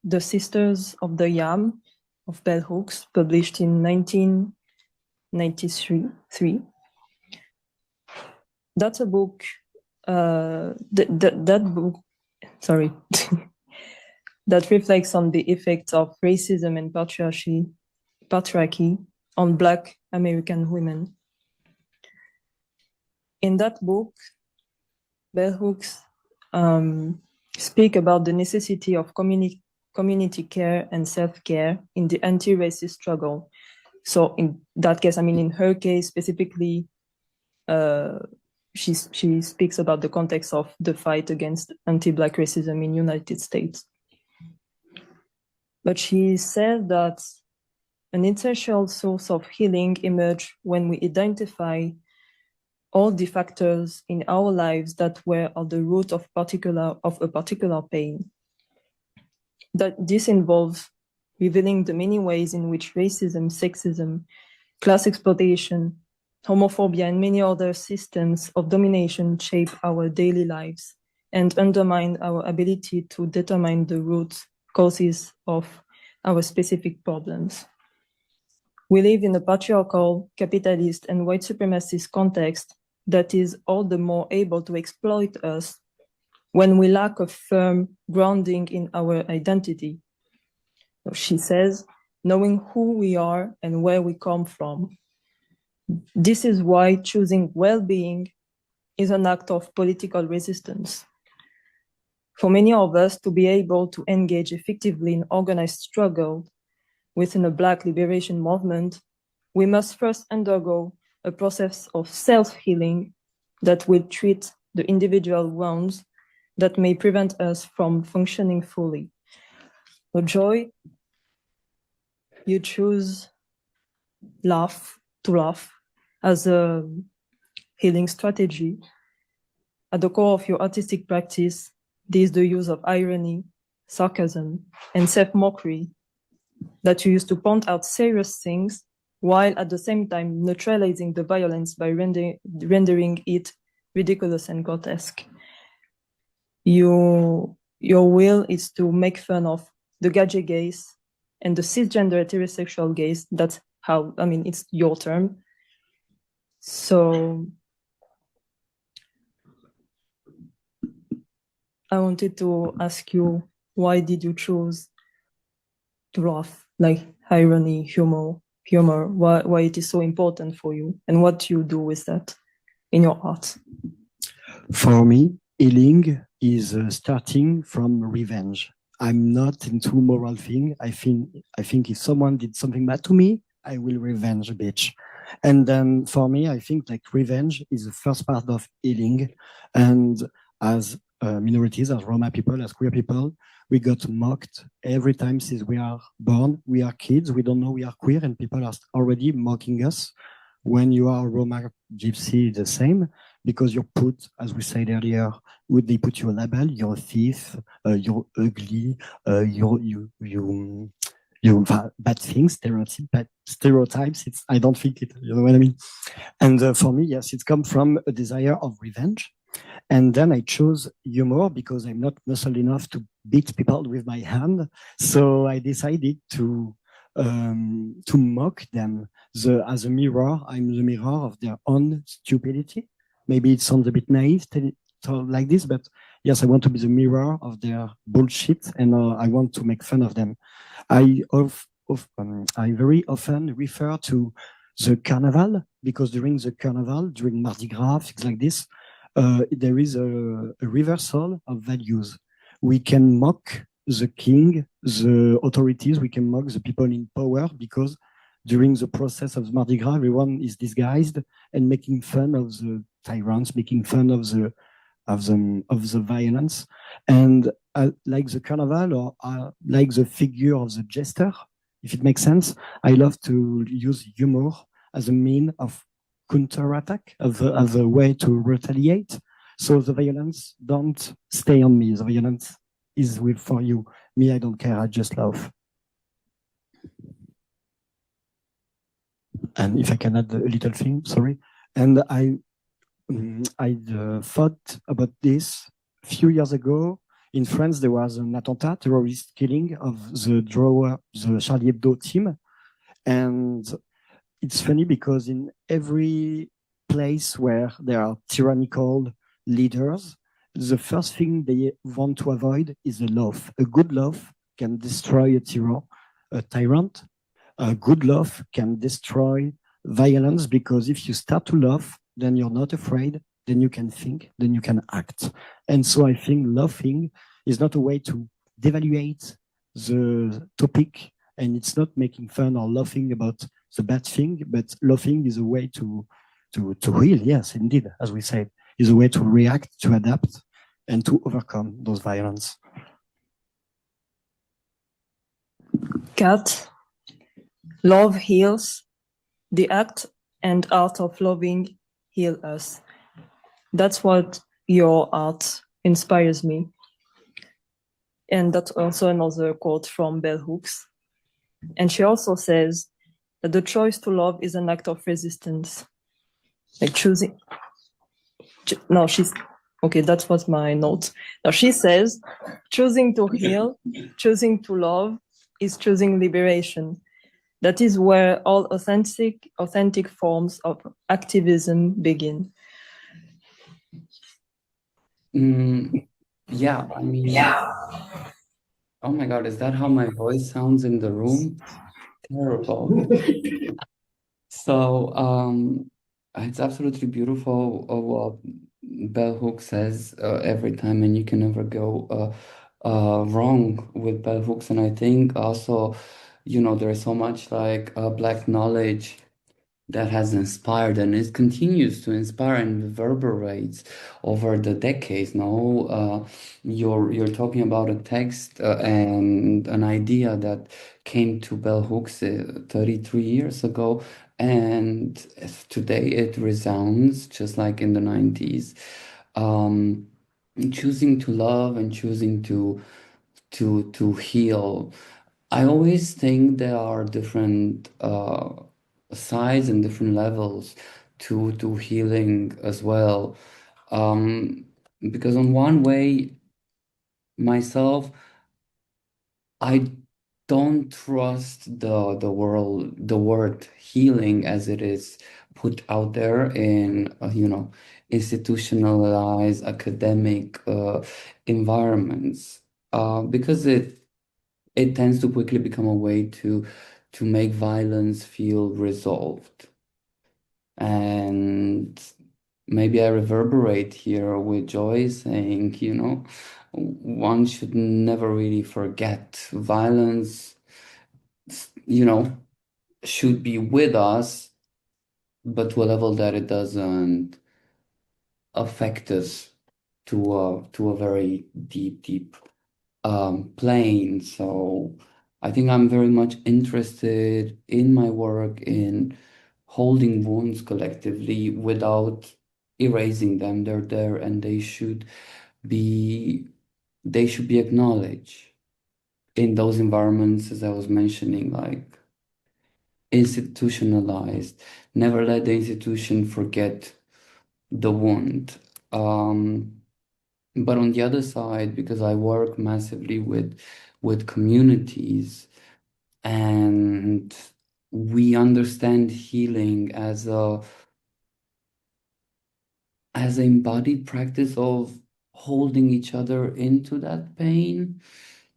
The Sisters of the Yam of Bell Hooks, published in 1993. That's a book, that book, sorry, that reflects on the effects of racism and patriarchy on Black American women. In that book, Bell Hooks speak about the necessity of community care and self-care in the anti-racist struggle. So in that case, in her case specifically, she speaks about the context of the fight against anti-Black racism in United States. But she said that an essential source of healing emerged when we identify all the factors in our lives that were at the root of a particular pain. That this involves revealing the many ways in which racism, sexism, class exploitation, homophobia, and many other systems of domination shape our daily lives and undermine our ability to determine the root causes of our specific problems. We live in a patriarchal, capitalist, and white supremacist context that is all the more able to exploit us when we lack a firm grounding in our identity. So she says, knowing who we are and where we come from. This is why choosing well-being is an act of political resistance. For many of us to be able to engage effectively in organized struggle within a Black liberation movement, we must first undergo a process of self-healing that will treat the individual wounds that may prevent us from functioning fully. So Joy, you choose to laugh as a healing strategy. At the core of your artistic practice, there is the use of irony, sarcasm, and self-mockery that you use to point out serious things while at the same time neutralizing the violence by rendering it ridiculous and grotesque. Your will is to make fun of the gadget gaze and the cisgender heterosexual gaze. That's how, it's your term. So I wanted to ask you, why did you choose to laugh, like irony, humor, why it is so important for you, and what you do with that in your art? For me, healing is starting from revenge. I'm not into moral thing. I think if someone did something bad to me, I will revenge a bitch. And then for me, I think like revenge is the first part of healing. And as minorities, as Roma people, as queer people, we got mocked every time since we are born. We are kids. We don't know we are queer, and people are already mocking us. When you are Roma gypsy, the same, because you're put, as we said earlier, would they put you a label? You're a thief. You're ugly. You bad things, stereotypes. I don't think it. You know what I mean? And for me, yes, it comes from a desire of revenge. And then I chose humor because I'm not muscle enough to beat people with my hand. So I decided to mock them. As a mirror, I'm the mirror of their own stupidity. Maybe it sounds a bit naive like this, but yes, I want to be the mirror of their bullshit, and I want to make fun of them. I very often refer to the carnival because during the carnival, during Mardi Gras, things like this, there is a reversal of values. We can mock the king, the authorities, we can mock the people in power because during the process of Mardi Gras, everyone is disguised and making fun of the tyrants, making fun of the violence, and like the carnival or like the figure of the jester, if it makes sense. I love to use humor as a mean of counterattack, as a way to retaliate. So the violence don't stay on me. The violence is for you. Me, I don't care. I just love. And if I can add a little thing, sorry. And I thought about this a few years ago. In France, there was an attentat, terrorist killing of the drawer, the Charlie Hebdo team. And it's funny because in every place where there are tyrannical leaders, the first thing they want to avoid is a love. A good love can destroy a tyrant. A good love can destroy violence, because if you start to love, then you're not afraid, then you can think, then you can act. And so I think laughing is not a way to devaluate the topic, and it's not making fun or laughing about the bad thing, but laughing is a way to heal. Yes, indeed, as we said, is a way to react, to adapt, and to overcome those violence. Kat, love heals. The act and art of loving heal us. That's what your art inspires me. And that's also another quote from Bell Hooks. And she also says that the choice to love is an act of resistance. Like choosing. No, okay, that was my note. Now she says, choosing to heal, choosing to love is choosing liberation. That is where all authentic forms of activism begin. Yeah, I mean, oh my God, is that how my voice sounds in the room? Terrible. So, it's absolutely beautiful what Bell Hooks says every time, and you can never go wrong with Bell Hooks. And I think also, there's so much like Black knowledge that has inspired, and it continues to inspire and reverberates over the decades. Now, you're talking about a text and an idea that came to Bell Hooks 33 years ago, and today it resounds just like in the 90s. Choosing to love and choosing to heal. I always think there are different sides and different levels to healing as well. Because on one way, myself, I don't trust the word healing as it is put out there in institutionalized academic environments. because it tends to quickly become a way to make violence feel resolved. And maybe I reverberate here with Joy saying, one should never really forget violence, should be with us, but to a level that it doesn't affect us to a very deep plane. So I think I'm very much interested in my work in holding wounds collectively without erasing them. They're there and they should be acknowledged in those environments, as I was mentioning, like institutionalized. Never let the institution forget the wound. But on the other side, because I work massively with communities, and we understand healing as an embodied practice of holding each other into that pain.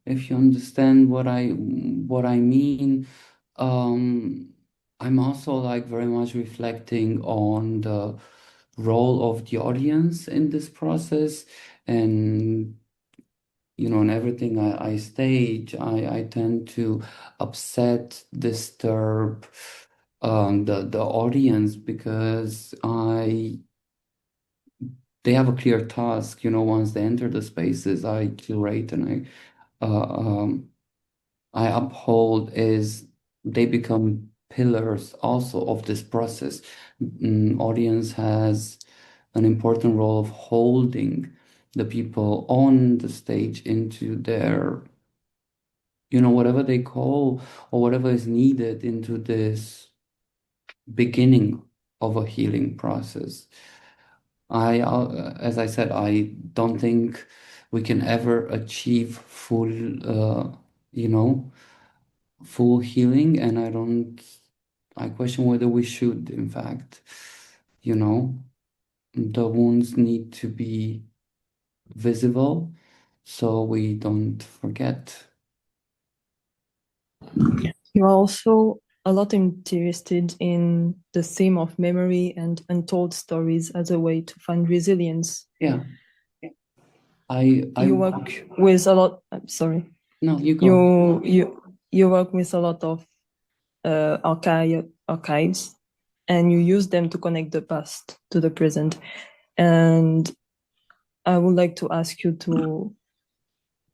If you understand what I mean, I'm also like very much reflecting on the role of the audience in this process, and in everything I stage, I tend to upset, disturb the audience, because they have a clear task, once they enter the spaces I curate and I uphold, is they become pillars also of this process. Audience has an important role of holding the people on the stage into their, whatever they call or whatever is needed into this beginning of a healing process. As I said, I don't think we can ever achieve full healing, and I question whether we should, in fact. The wounds need to be visible so we don't forget. You are also a lot interested in the theme of memory and untold stories as a way to find resilience. Yeah. You work with a lot. Sorry. No, you go. You work with a lot of archives, and you use them to connect the past to the present. And I would like to ask you to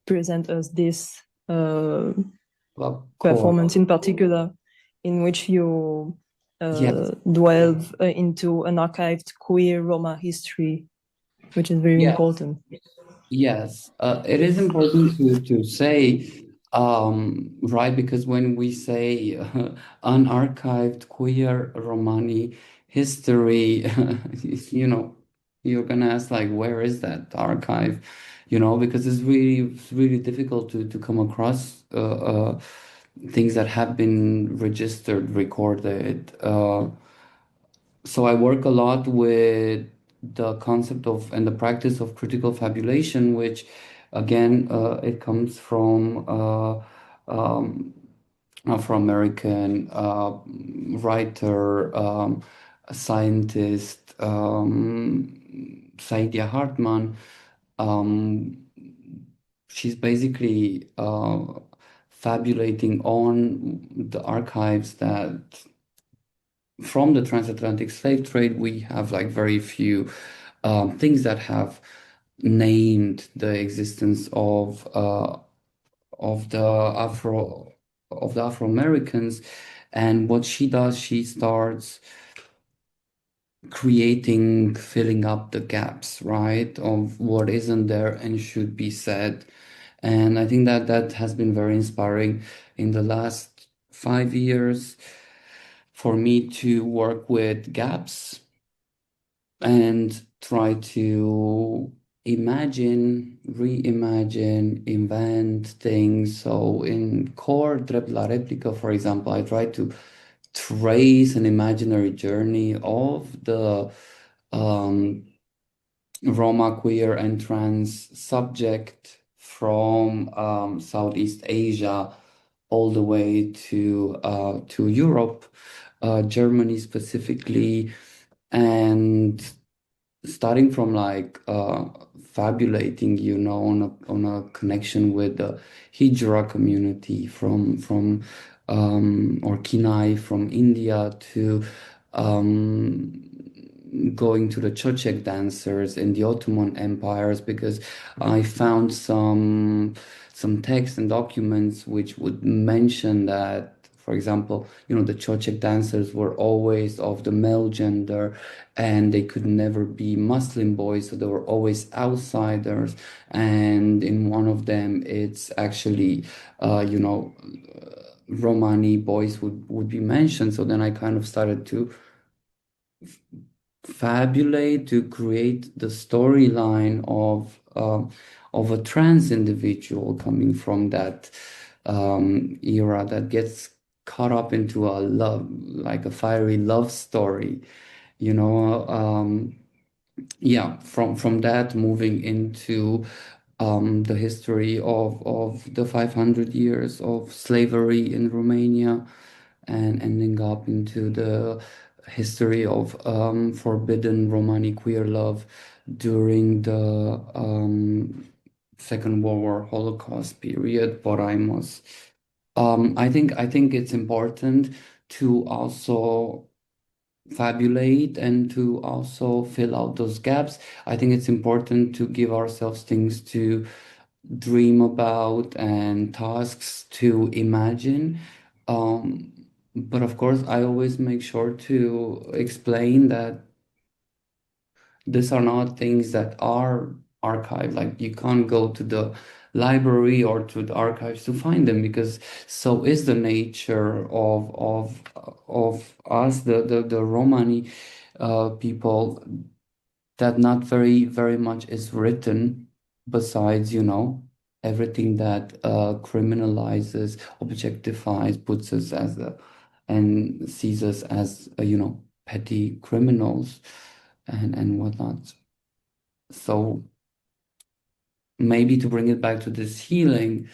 present us this performance in particular, in which you delve into an archived queer Roma history, which is very important. Yes, it is important to say, right, because when we say unarchived queer Romani history, you're gonna ask like, where is that archive? Because it's really difficult to come across things that have been registered, recorded. So I work a lot with the concept of and the practice of critical fabulation, which again, it comes from Afro-American writer, scientist, Saidia Hartman. She's basically fabulating on the archives that from the transatlantic slave trade. We have like very few things that have named the existence of the Afro-Americans. And what she does, she starts filling up the gaps, right, of what isn't there and should be said. And I think that has been very inspiring in the last 5 years for me to work with gaps and try to imagine, reimagine, invent things. So in Core Drept la Replica, for example, I try to trace an imaginary journey of the Roma, queer, and trans subject from Southeast Asia all the way to Europe, Germany specifically, and starting from like fabulating, you know, on a connection with the Hijra community from or Kinai from India to going to the Chochek dancers in the Ottoman empires, because I found some texts and documents which would mention that, for example, you know, the Chochek dancers were always of the male gender and they could never be Muslim boys, so they were always outsiders. And in one of them, it's actually, you know, Romani boys would be mentioned. So then I kind of started to fabulate, to create the storyline of a trans individual coming from that era that gets caught up into a love, like a fiery love story, you know. Yeah, from that moving into the history of the 500 years of slavery in Romania, and ending up into the history of forbidden Romani queer love during the Second World War Holocaust period, Porajmos. I think it's important to also fabulate and to also fill out those gaps. I think it's important to give ourselves things to dream about and tasks to imagine. But of course, I always make sure to explain that these are not things that are archived. Like, you can't go to the library or to the archives to find them, because so is the nature of us, the Romani people, that not very much is written, besides, you know, everything that criminalizes, objectifies, puts us as and sees us as you know, petty criminals and whatnot. So maybe to bring it back to this healing,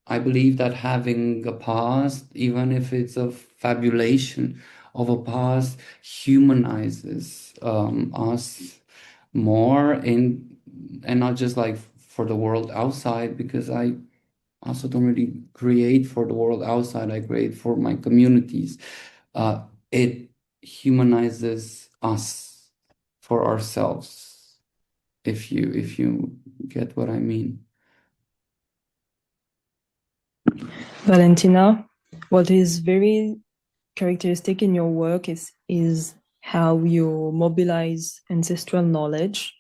I believe that having a past, even if it's a fabulation of a past, humanizes us more, and not just like for the world outside, because I also don't really create for the world outside, I create for my communities. It humanizes us for ourselves, if you get what I mean. Valentina, what is very characteristic in your work is how you mobilize ancestral knowledge,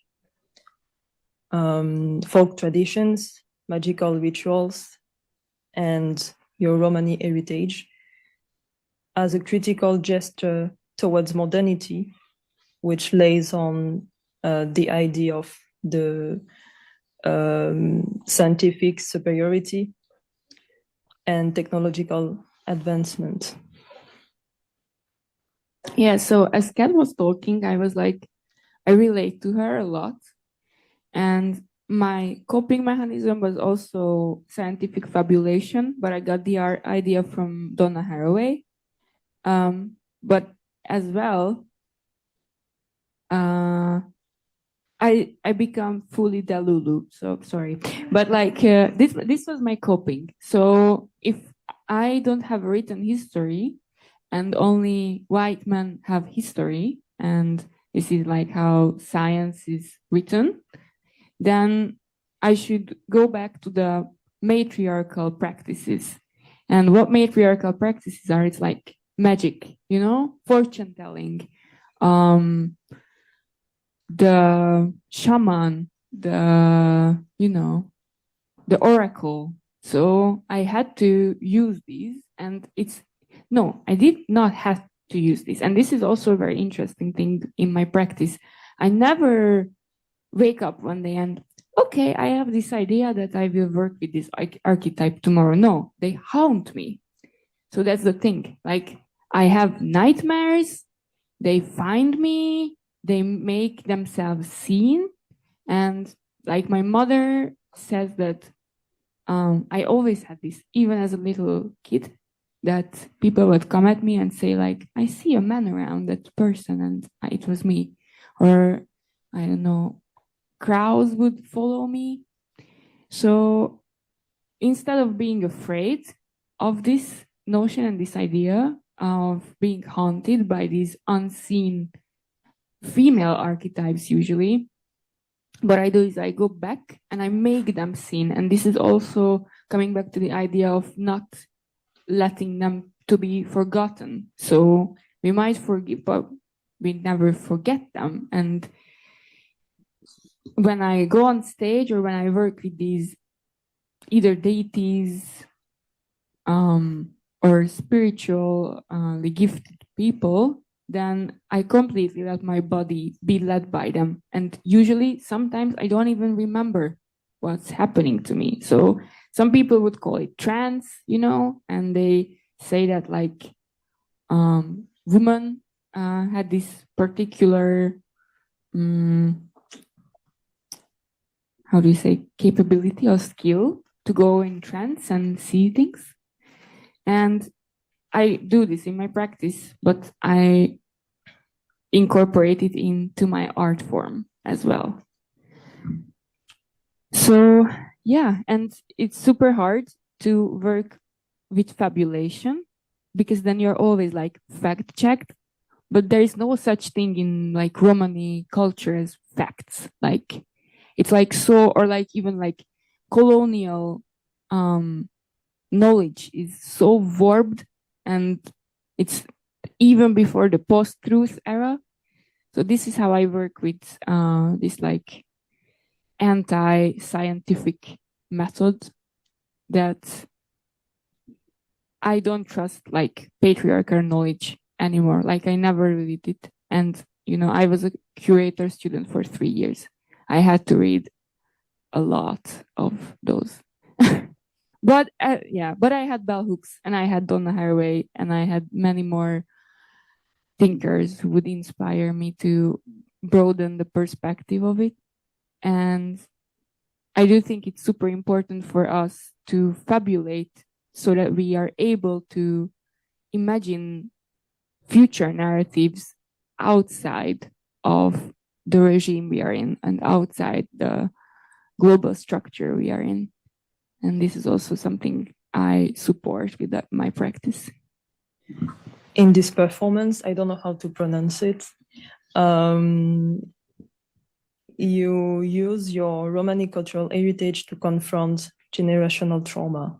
folk traditions, magical rituals, and your Romani heritage as a critical gesture towards modernity, which lays on the idea of the scientific superiority and technological advancement. Yeah, so as Kat was talking, I was like, I relate to her a lot. And my coping mechanism was also scientific fabulation, but I got the idea from Donna Haraway. But as well, I become fully Delulu, so sorry. But like this was my coping. So if I don't have a written history and only white men have history, and this is like how science is written, then I should go back to the matriarchal practices. And what matriarchal practices are, it's like magic, you know, fortune telling, the shaman, the, you know, the oracle. So I had to use these, and I did not have to use this. And this is also a very interesting thing in my practice. I never wake up one day and, okay, I have this idea that I will work with this archetype tomorrow. No, they haunt me. So that's the thing. Like, I have nightmares, they find me, they make themselves seen. And like my mother says that I always had this, even as a little kid, that people would come at me and say like, I see a man around, that person, and it was me. Or I don't know, crowds would follow me. So instead of being afraid of this notion and this idea of being haunted by these unseen female archetypes, usually, what I do is I go back and I make them seen. And this is also coming back to the idea of not letting them to be forgotten. So we might forgive, but we never forget them. And when I go on stage or when I work with these either deities or spiritually gifted people, then I completely let my body be led by them. And usually, sometimes I don't even remember what's happening to me. So some people would call it trance, and they say that like women had this particular, how do you say, capability or skill to go in trance and see things. And I do this in my practice, but I incorporate it into my art form as well. So yeah, and it's super hard to work with fabulation because then you're always like fact checked, but there is no such thing in like Romani culture as facts. Like it's like so, or like even like colonial knowledge is so warped, and it's even before the post-truth era. So this is how I work with this like anti-scientific method that I don't trust like patriarchal knowledge anymore. Like I never really did. And, I was a curator student for 3 years. I had to read a lot of those. But I had bell hooks and I had Donna Haraway and I had many more thinkers who would inspire me to broaden the perspective of it. And I do think it's super important for us to fabulate so that we are able to imagine future narratives outside of the regime we are in and outside the global structure we are in. And this is also something I support with my practice. In this performance, I don't know how to pronounce it. You use your Romani cultural heritage to confront generational trauma.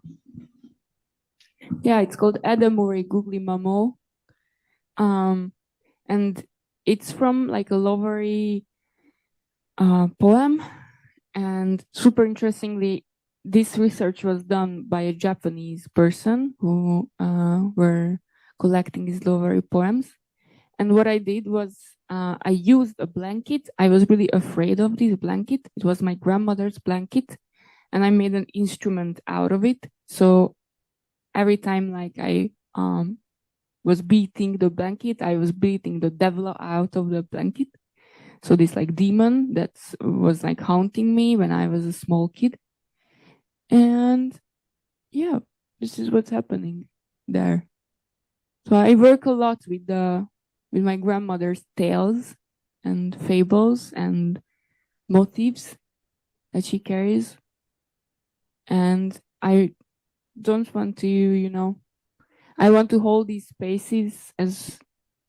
Yeah, it's called Adamuri Googly Mamo. And it's from like a Lovery poem. And super interestingly, this research was done by a Japanese person who were collecting his Lovery poems. And what I did was I used a blanket. I was really afraid of this blanket. It was my grandmother's blanket. And I made an instrument out of it. So every time like I was beating the blanket, I was beating the devil out of the blanket. So this like demon that was like haunting me when I was a small kid. And yeah, this is what's happening there. So I work a lot with my grandmother's tales and fables and motifs that she carries. And I don't want to, I want to hold these spaces as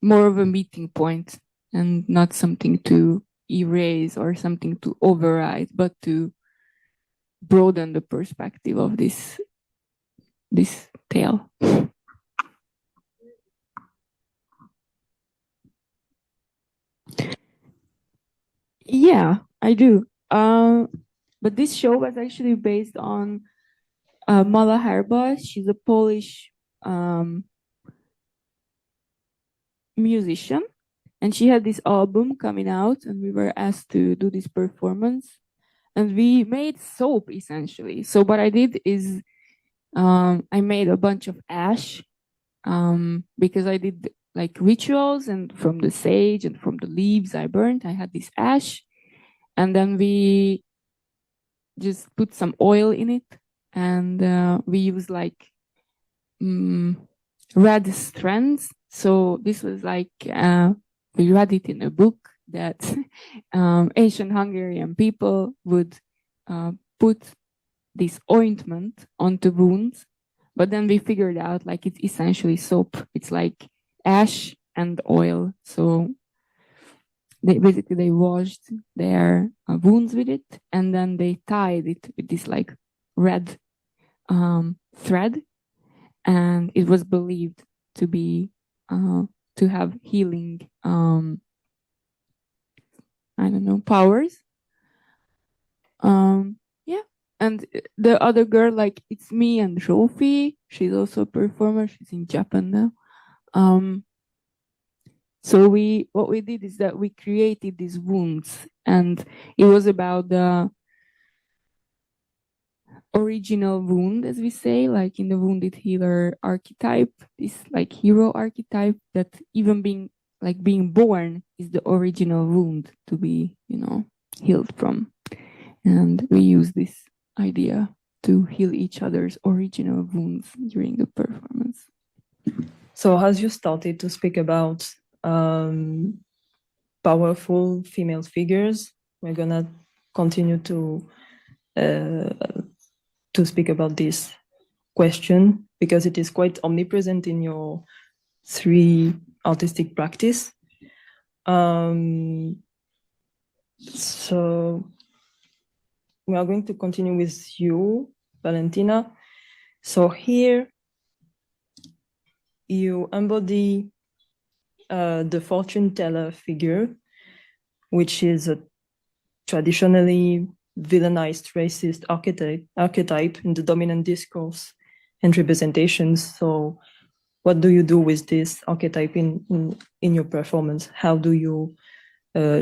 more of a meeting point and not something to erase or something to override, but to broaden the perspective of this tale. Yeah, I do. But this show was actually based on Mala Herba. She's a Polish musician, and she had this album coming out, and we were asked to do this performance, and we made soap essentially. So what I did is I made a bunch of ash because I did like rituals, and from the sage and from the leaves I burned, I had this ash, and then we just put some oil in it and we use like red strands. So this was like we read it in a book that ancient Hungarian people would put this ointment onto wounds, but then we figured out like it's essentially soap. It's like ash and oil. So they washed their wounds with it, and then they tied it with this like red thread, and it was believed to be to have healing I don't know, powers. Yeah. And the other girl, like it's me and Sophie. She's also a performer. She's in Japan now. So what we did is that we created these wounds, and it was about the original wound, as we say, like in the wounded healer archetype, this like hero archetype, that even being born is the original wound to be, healed from. And we use this idea to heal each other's original wounds during the performance. So as you started to speak about powerful female figures, we're gonna continue to speak about this question because it is quite omnipresent in your 3 artistic practice. So we are going to continue with you, Valentina. So here you embody the fortune teller figure, which is a traditionally villainized racist archetype in the dominant discourse and representations. So what do you do with this archetype in your performance? How do you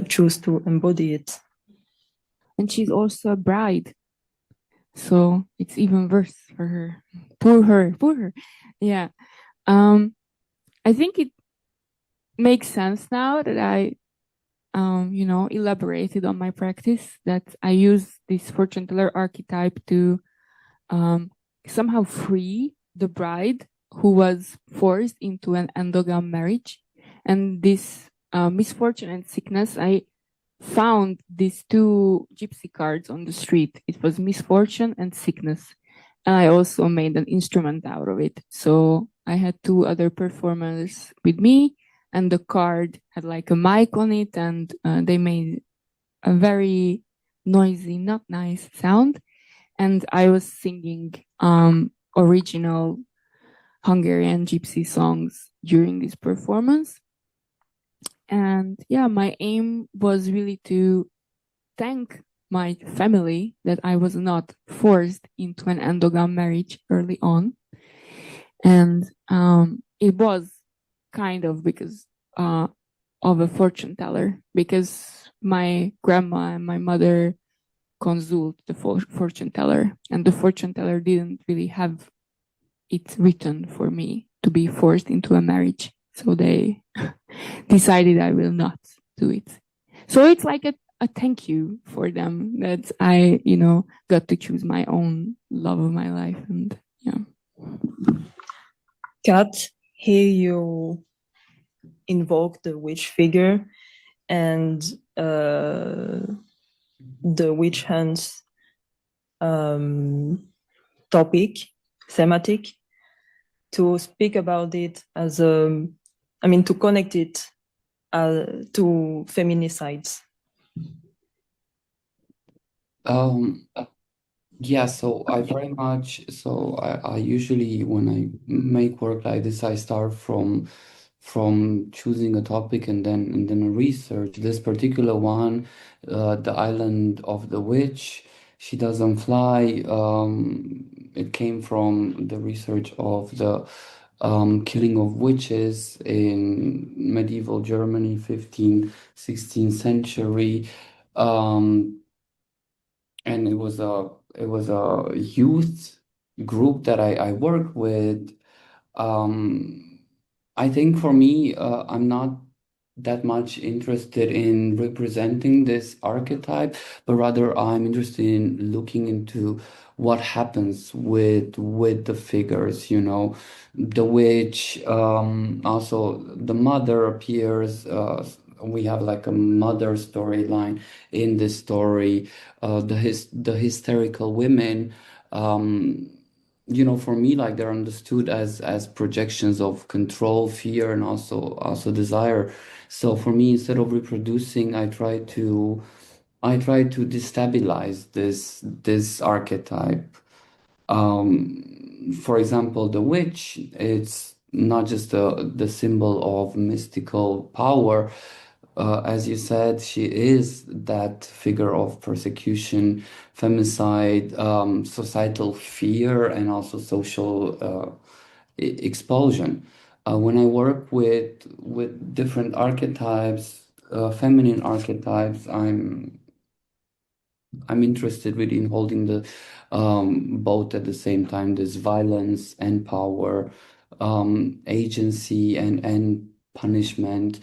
choose to embody it? And she's also a bride, so it's even worse for her. Poor her. Yeah. I think it makes sense now that I elaborated on my practice, that I use this fortune teller archetype to somehow free the bride who was forced into an endogam marriage. And this misfortune and sickness, I found these 2 gypsy cards on the street. It was misfortune and sickness. And I also made an instrument out of it. So I had 2 other performers with me, and the card had like a mic on it, and they made a very noisy, not nice sound. And I was singing original Hungarian gypsy songs during this performance. And yeah, my aim was really to thank my family that I was not forced into an endogam marriage early on. And it was kind of because of a fortune teller, because my grandma and my mother consult the fortune teller, and the fortune teller didn't really have it written for me to be forced into a marriage. So they decided I will not do it. So it's like a thank you for them that I, got to choose my own love of my life. And yeah. Kat, here you invoke the witch figure and the witch hunts topic, thematic, to speak about it as to connect it to feminicides. Yeah, so I usually, when I make work like this, I start from choosing a topic and then research. This particular one, the island of the witch, she doesn't fly. It came from the research of the killing of witches in medieval Germany, 15th, 16th century. And it was a youth group that I work with. I think for me, I'm not that much interested in representing this archetype, but rather I'm interested in looking into what happens with the figures, you know, the witch, also the mother appears. We have like a mother storyline in this story. The hysterical women. You know, for me, like they're understood as projections of control, fear, and also desire. So for me, instead of reproducing, I try to destabilize this archetype. For example, the witch, it's not just the symbol of mystical power. As you said, she is that figure of persecution, femicide, societal fear, and also social expulsion. When I work with different archetypes, feminine archetypes, I'm interested really in holding the both at the same time, this violence and power, agency and punishment.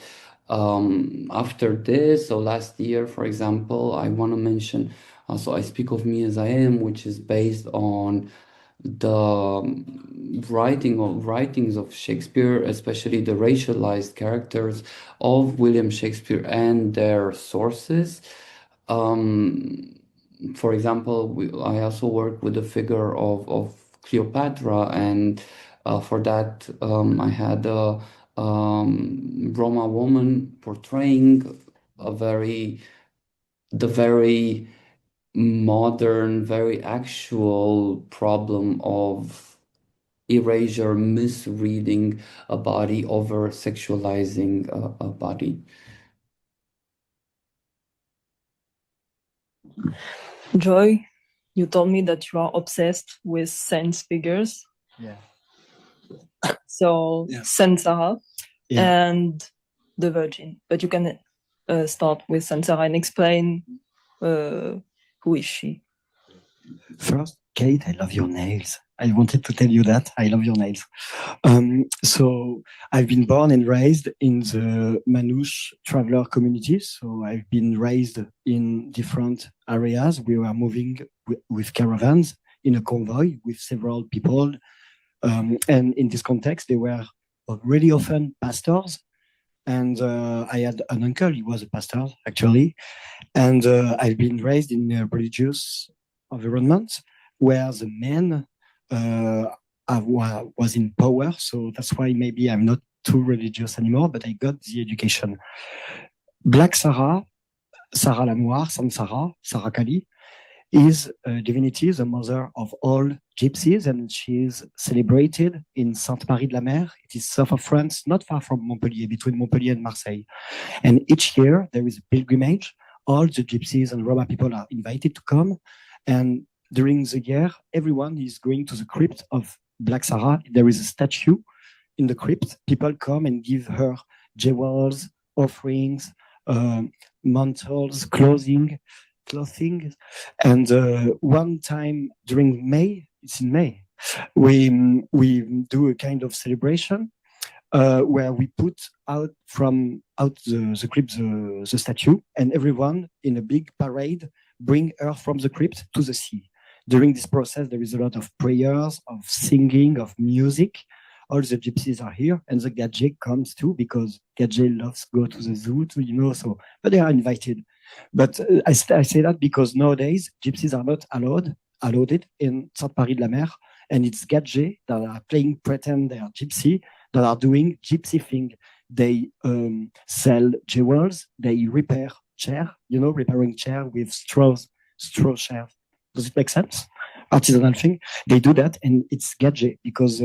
After this, so last year, for example, I want to mention also I Speak of Me as I Am, which is based on the writings of Shakespeare, especially the racialized characters of William Shakespeare and their sources. Um, for example, I also work with the figure of Cleopatra, and for that, I had a Roma woman portraying the very modern, very actual problem of erasure, misreading a body, over sexualizing a body. Joy, you told me that you are obsessed with saints figures. Yeah. So Yeah. Saint Sarah Yeah. and the Virgin. But you can start with Saint Sarah and explain who is she. First, Kate, I love your nails. I wanted to tell you that. I love your nails. So I've been born and raised in the Manouche traveler community. So I've been raised in different areas. We were moving with caravans in a convoy with several people. And in this context, they were really often pastors. And I had an uncle, he was a pastor actually. And I've been raised in a religious environment where the men was in power. So that's why maybe I'm not too religious anymore, but I got the education. Black Sarah, Sarah la Noire, Saint Sarah, Sarah Kali, is a divinity, the mother of all gypsies, and she is celebrated in Sainte-Marie de la Mer. It is south of France, not far from Montpellier, between Montpellier and Marseille. And each year there is a pilgrimage. All the gypsies and Roma people are invited to come. And during the year, everyone is going to the crypt of Black Sarah. There is a statue in the crypt. People come and give her jewels, offerings, mantles, clothing. And one time during May, it's in May, we do a kind of celebration where we put out the crypt the statue, and everyone in a big parade bring her from the crypt to the sea. During this process, there is a lot of prayers, of singing, of music. All the gypsies are here, and the Gadget comes too, because Gadget loves go to the zoo, so, but they are invited. But I say that because nowadays, gypsies are not allowed in Sainte-Marie de la Mer, and it's Gadget that are playing pretend they are gypsy, that are doing gypsy thing. They sell jewels, they repair chair, repairing chair with straw chair. Does it make sense? Artisanal thing. They do that, and it's Gadget because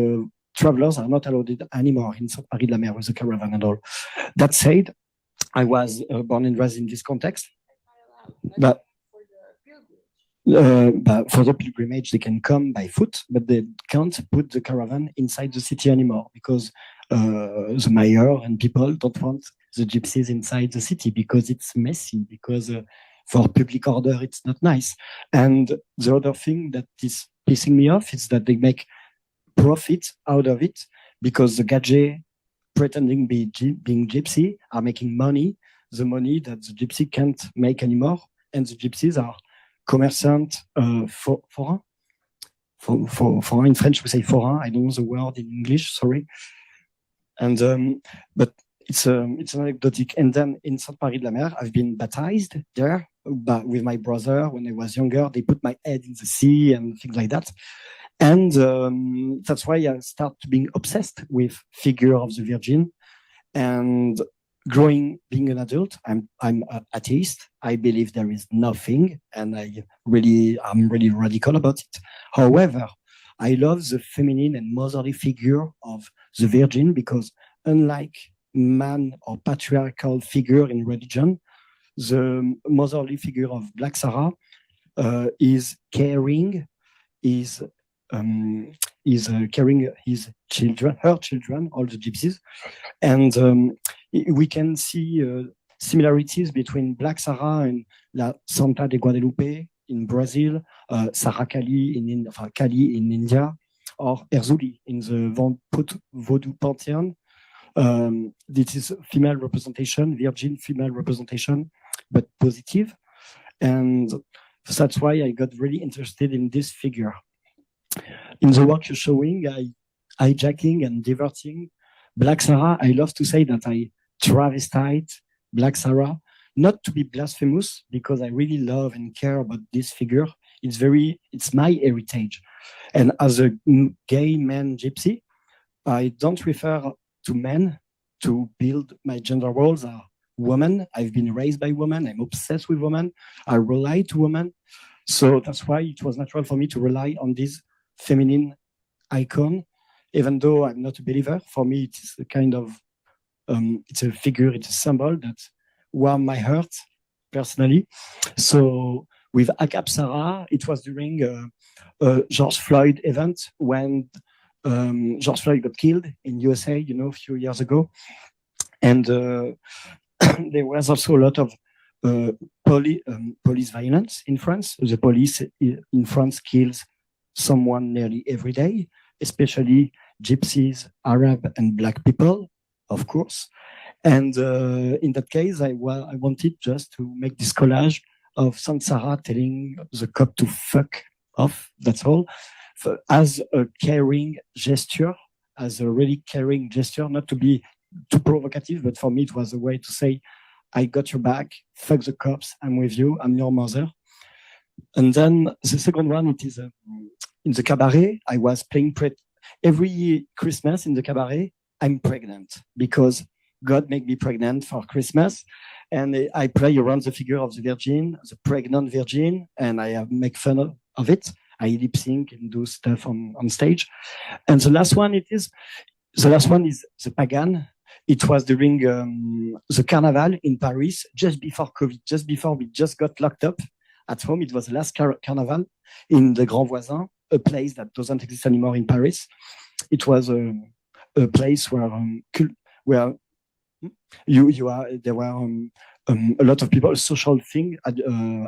travelers are not allowed anymore in Sainte-Marie de la Mer with a caravan and all. That said, I was born and raised in this context. But for the pilgrimage, they can come by foot, but they can't put the caravan inside the city anymore because the mayor and people don't want the gypsies inside the city because it's messy, because for public order, it's not nice. And the other thing that is pissing me off is that they make profit out of it because the Gadget pretending being gypsy are making money, the money that the gypsy can't make anymore. And the gypsies are commerçant forain. For in French, we say forain. I don't know the word in English, sorry. And but it's anecdotic. And then in Sainte-Marie-de-la-Mer, I've been baptized there with my brother when I was younger. They put my head in the sea and things like that. And that's why I started being obsessed with figure of the Virgin. And being an adult, I'm an atheist. I believe there is nothing, and I'm really radical about it. However, I love the feminine and motherly figure of the Virgin because unlike man or patriarchal figure in religion, the motherly figure of Black Sarah is caring, is carrying her children, all the gypsies. And we can see similarities between Black Sarah and La Santa de Guadalupe in Brazil, Sarah Kali in India, or Erzuli in the Vodou pantheon. This is female representation, virgin female representation, but positive. And that's why I got really interested in this figure. In the work you're showing, hijacking and diverting Black Sarah, I love to say that I travestied Black Sarah, not to be blasphemous, because I really love and care about this figure. It's my heritage. And as a gay man gypsy, I don't refer to men to build my gender roles are women. I've been raised by women. I'm obsessed with women. I rely to women. So that's why it was natural for me to rely on this feminine icon, even though I'm not a believer. For me, it's a kind of, it's a figure, it's a symbol that warmed my heart personally. So with Akap Sarah, it was during a George Floyd event when George Floyd got killed in USA, a few years ago. And there was also a lot of police violence in France. The police in France kills someone nearly every day, especially gypsies, Arab, and Black people, of course. And in that case, I wanted just to make this collage of Saint Sarah telling the cop to fuck off, that's all, as a caring gesture, as a really caring gesture, not to be too provocative, but for me, it was a way to say, I got your back, fuck the cops, I'm with you, I'm your mother. And then the second one, it is in the cabaret. I was playing every Christmas in the cabaret, I'm pregnant because God made me pregnant for Christmas. And I play around the figure of the Virgin, the pregnant Virgin, and I make fun of it. I lip sync and do stuff on stage. And the last one is the pagan. It was during the Carnival in Paris, just before COVID, just before we just got locked up at home. It was the last Carnival in the Grand Voisin, a place that doesn't exist anymore in Paris. It was a place where there were a lot of people, a social thing,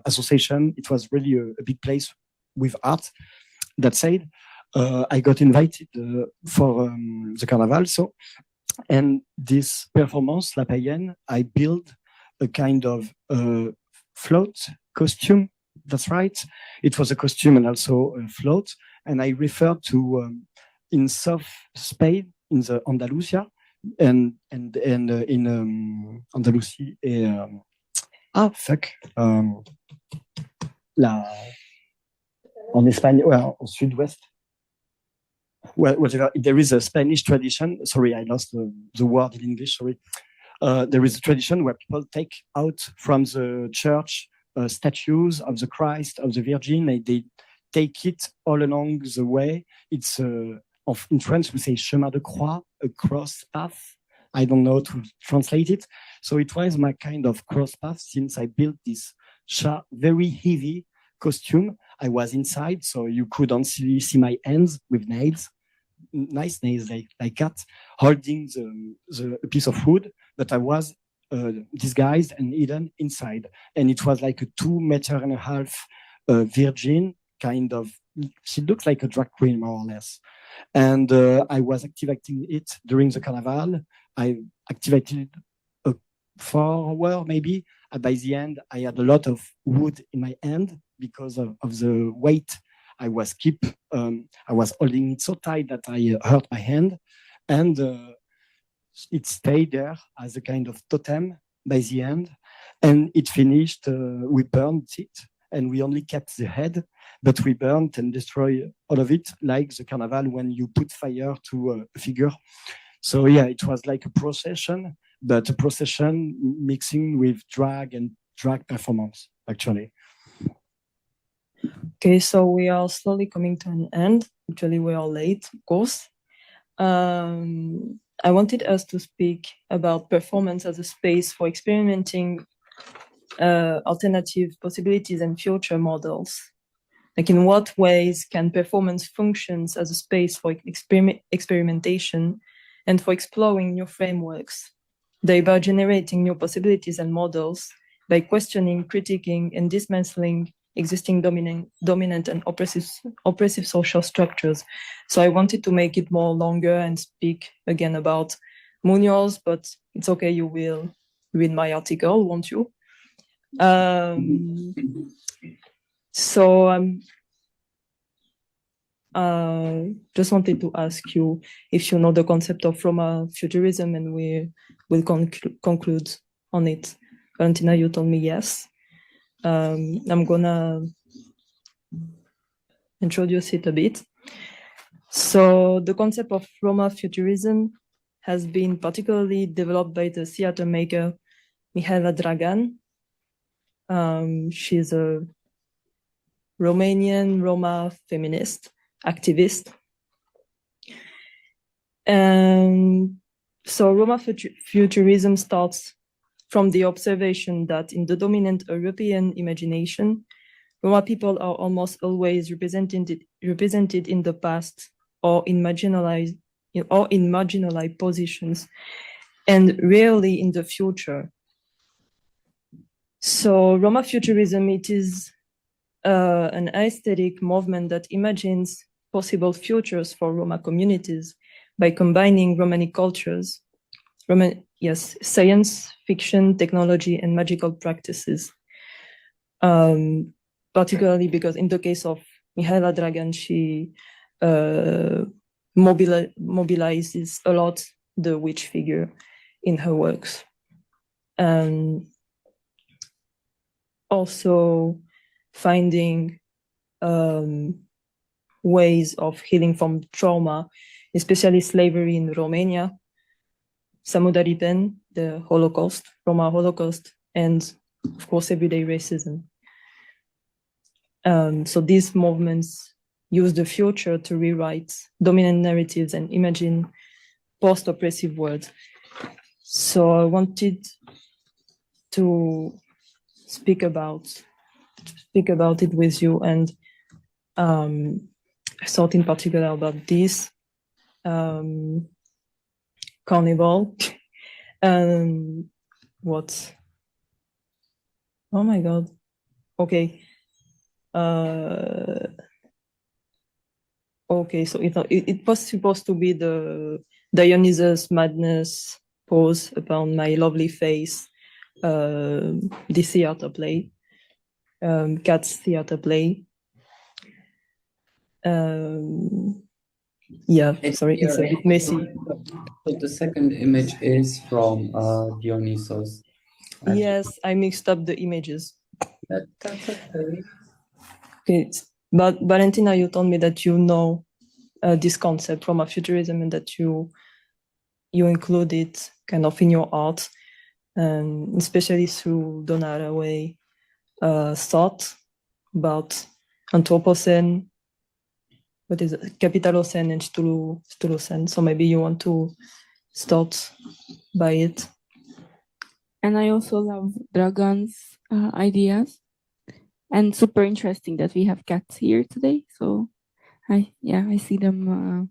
association. It was really a big place with art. That said, I got invited for the Carnival. And this performance, La Païenne, I built a kind of float costume. That's right. It was a costume and also a float. And I referred to in South Spain, in the Andalusia, and in Andalusie. En Espagne, well, au sud-ouest. Well, whatever. There is a Spanish tradition. Sorry, I lost the word in English. Sorry. There is a tradition where people take out from the church statues of the Christ, of the Virgin. And they take it all along the way. It's in French we say chemin de croix, a cross path. I don't know how to translate it. So it was my kind of cross path since I built this very heavy costume. I was inside, so you could only see my hands with nails, nice nails like that, holding the piece of wood, but I was disguised and hidden inside. And it was like a 2.5 meters virgin, kind of, she looks like a drag queen, more or less. And I was activating it during the Carnival. I activated a 4 hour maybe. By the end, I had a lot of wood in my hand because of the weight I was I was holding it so tight that I hurt my hand, and it stayed there as a kind of totem by the end, and it finished. We burned it, and we only kept the head, but we burned and destroyed all of it, like the carnival when you put fire to a figure. So yeah, it was like a procession, but a procession mixing with drag and drag performance, actually. Okay, so we are slowly coming to an end. Actually, we are late, of course. I wanted us to speak about performance as a space for experimenting alternative possibilities and future models. Like, in what ways can performance functions as a space for experimentation and for exploring new frameworks, thereby generating new possibilities and models by questioning, critiquing, and dismantling existing dominant and oppressive social structures. So I wanted to make it more longer and speak again about Munoz, but it's okay, you will read my article, won't you? So just wanted to ask you if you know the concept of Roma futurism, and we will conclude on it. Valentina, you told me yes. I'm gonna introduce it a bit. So the concept of Roma futurism has been particularly developed by the theater maker Mihaela Dragan. She's a Romanian Roma feminist activist. And so Roma futurism starts from the observation that in the dominant European imagination, Roma people are almost always represented in the past or in marginalized positions, and rarely in the future. So Roma futurism, it is an aesthetic movement that imagines possible futures for Roma communities by combining Romani cultures, science, fiction, technology, and magical practices. Particularly because in the case of Mihaela Dragan, she mobilizes a lot the witch figure in her works. Also finding ways of healing from trauma, especially slavery in Romania, Samudaripen, the Holocaust, Roma Holocaust, and of course everyday racism. So these movements use the future to rewrite dominant narratives and imagine post-oppressive worlds. So I wanted to speak about it with you, and I thought in particular about this carnival. What? Oh my God. Okay. Okay, so it was supposed to be the Dionysus madness pose upon my lovely face, the theater play, Cat's theater play. Yeah, sorry, it's a bit messy. So the second image is from Dionysus. Yes, I mixed up the images. That's okay. Okay, but Valentina, you told me that you know this concept from futurism and that you include it kind of in your art, especially through Donna Haraway thought about Anthropocene, what is it, Capitalocene and Stulocene. So maybe you want to start by it. And I also love Dragan's ideas, and super interesting that we have cats here today. So I see them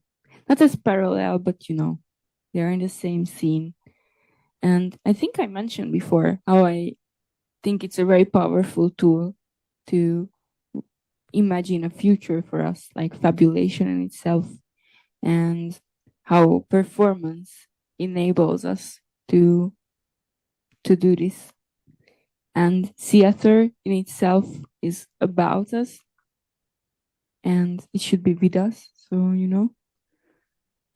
not as parallel, but they're in the same scene. And I think I mentioned before how I think it's a very powerful tool to imagine a future for us, like fabulation in itself, and how performance enables us to do this. And theater in itself is about us, and it should be with us. So,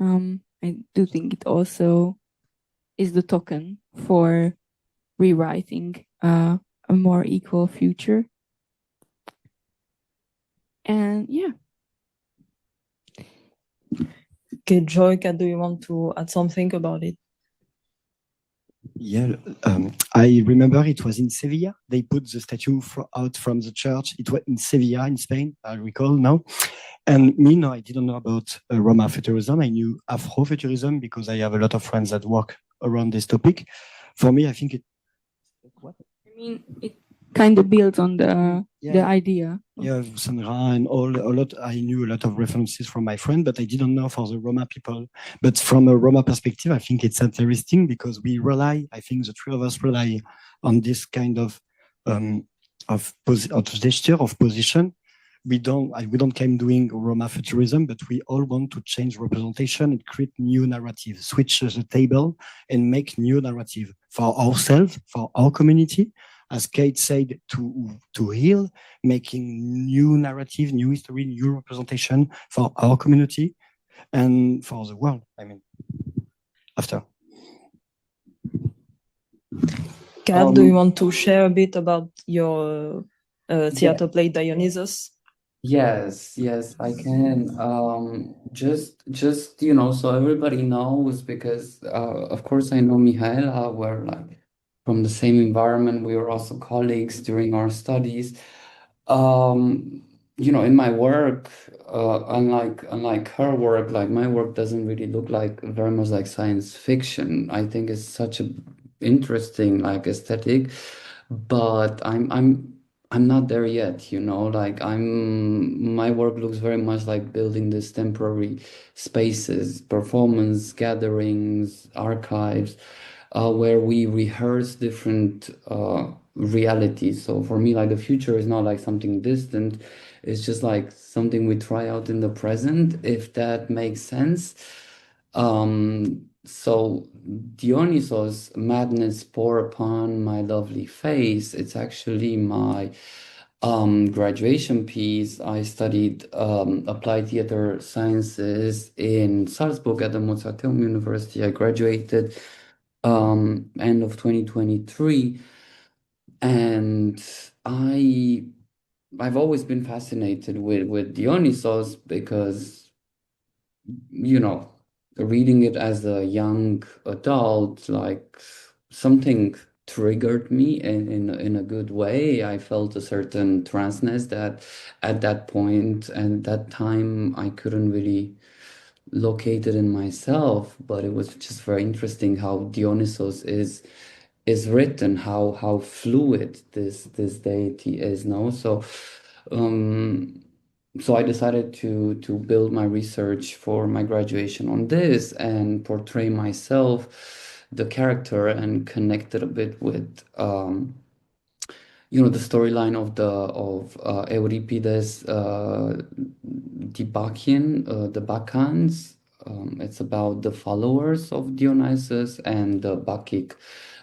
I do think it also is the token for rewriting a more equal future. And yeah. Okay, Joyka, do you want to add something about it? Yeah, I remember it was in Sevilla. They put the statue out from the church. It was in Sevilla, in Spain, I recall now. And me, no, I didn't know about Roma futurism. I knew Afrofuturism because I have a lot of friends that work around this topic. For me, I think it. What? I mean, it kind of builds on the idea. Yeah, Sandra and a lot. I knew a lot of references from my friend, but I didn't know for the Roma people. But from a Roma perspective, I think it's interesting because we rely. I think the three of us rely on this kind of gesture of position. We don't came doing Roma futurism, but we all want to change representation and create new narrative, switch the table and make new narrative for ourselves, for our community. As Kate said, to heal, making new narrative, new history, new representation for our community and for the world. I mean, after. Kat, do you want to share a bit about your theater play Dionysus? Yes, I can. Just so everybody knows, because of course I know Mihaela, we're like from the same environment. We were also colleagues during our studies. In my work, unlike her work, like my work doesn't really look like very much like science fiction. I think it's such a interesting like aesthetic, but I'm not there yet, like my work looks very much like building these temporary spaces, performance gatherings, archives, where we rehearse different realities. So for me, like the future is not like something distant. It's just like something we try out in the present, if that makes sense. So Dionysos, madness pour upon my lovely face. It's actually my graduation piece. I studied applied theater sciences in Salzburg at the Mozarteum University. I graduated end of 2023, and I've always been fascinated with Dionysos because reading it as a young adult, like something triggered me in a good way. I felt a certain transness that at that point and that time I couldn't really locate it in myself, but it was just very interesting how Dionysos is written, how fluid this deity is now. So I decided to build my research for my graduation on this and portray myself, the character, and connect it a bit with the storyline of Euripides, the Bacchian, the Bacchants. It's about the followers of Dionysus and the Bacchic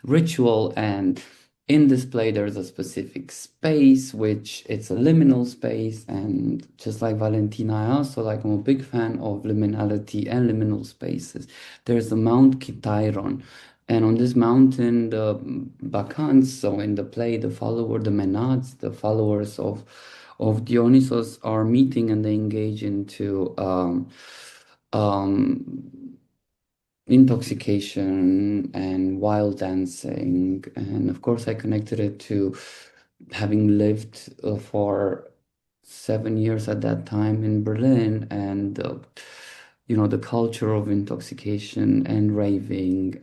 ritual. And in this play, there's a specific space, which it's a liminal space. And just like Valentina, I also like, I'm a big fan of liminality and liminal spaces. There's the Mount Kithairon. And on this mountain, the Bacchants, so in the play, the Menads, the followers of Dionysus are meeting, and they engage into intoxication and wild dancing. And of course, I connected it to having lived for 7 years at that time in Berlin, and the culture of intoxication and raving.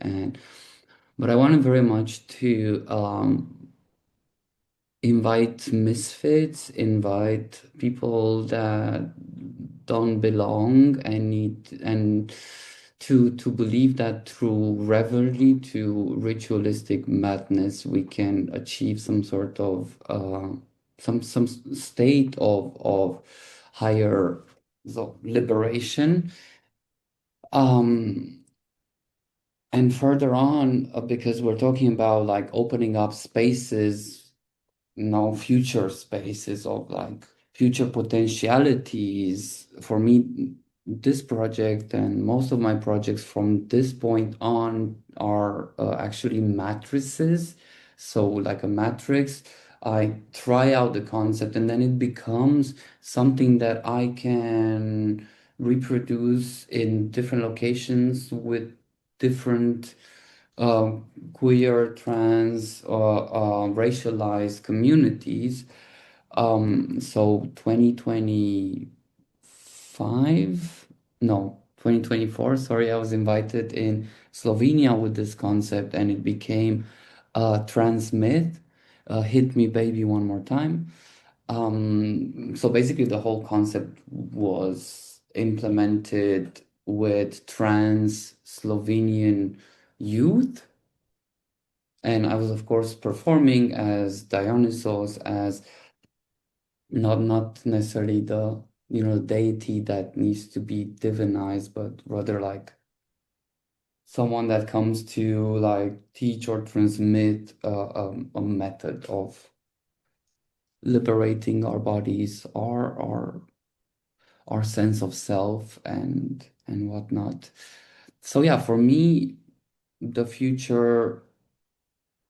But I wanted very much to invite misfits, invite people that don't belong, and need and to believe that through revelry, to ritualistic madness, we can achieve some sort of some state of higher liberation. And further on, because we're talking about like opening up spaces, future spaces of like future potentialities. For me, this project and most of my projects from this point on are actually matrices. So like a matrix, I try out the concept and then it becomes something that I can reproduce in different locations with different queer, trans, or racialized communities. So 2025, no, 2024, sorry, I was invited in Slovenia with this concept and it became Trans Myth, Hit Me Baby One More Time. So basically the whole concept was implemented with trans Slovenian youth. And I was, of course, performing as Dionysos, as not necessarily the deity that needs to be divinized, but rather like someone that comes to like teach or transmit a method of liberating our bodies, our sense of self and whatnot. So yeah, for me, the future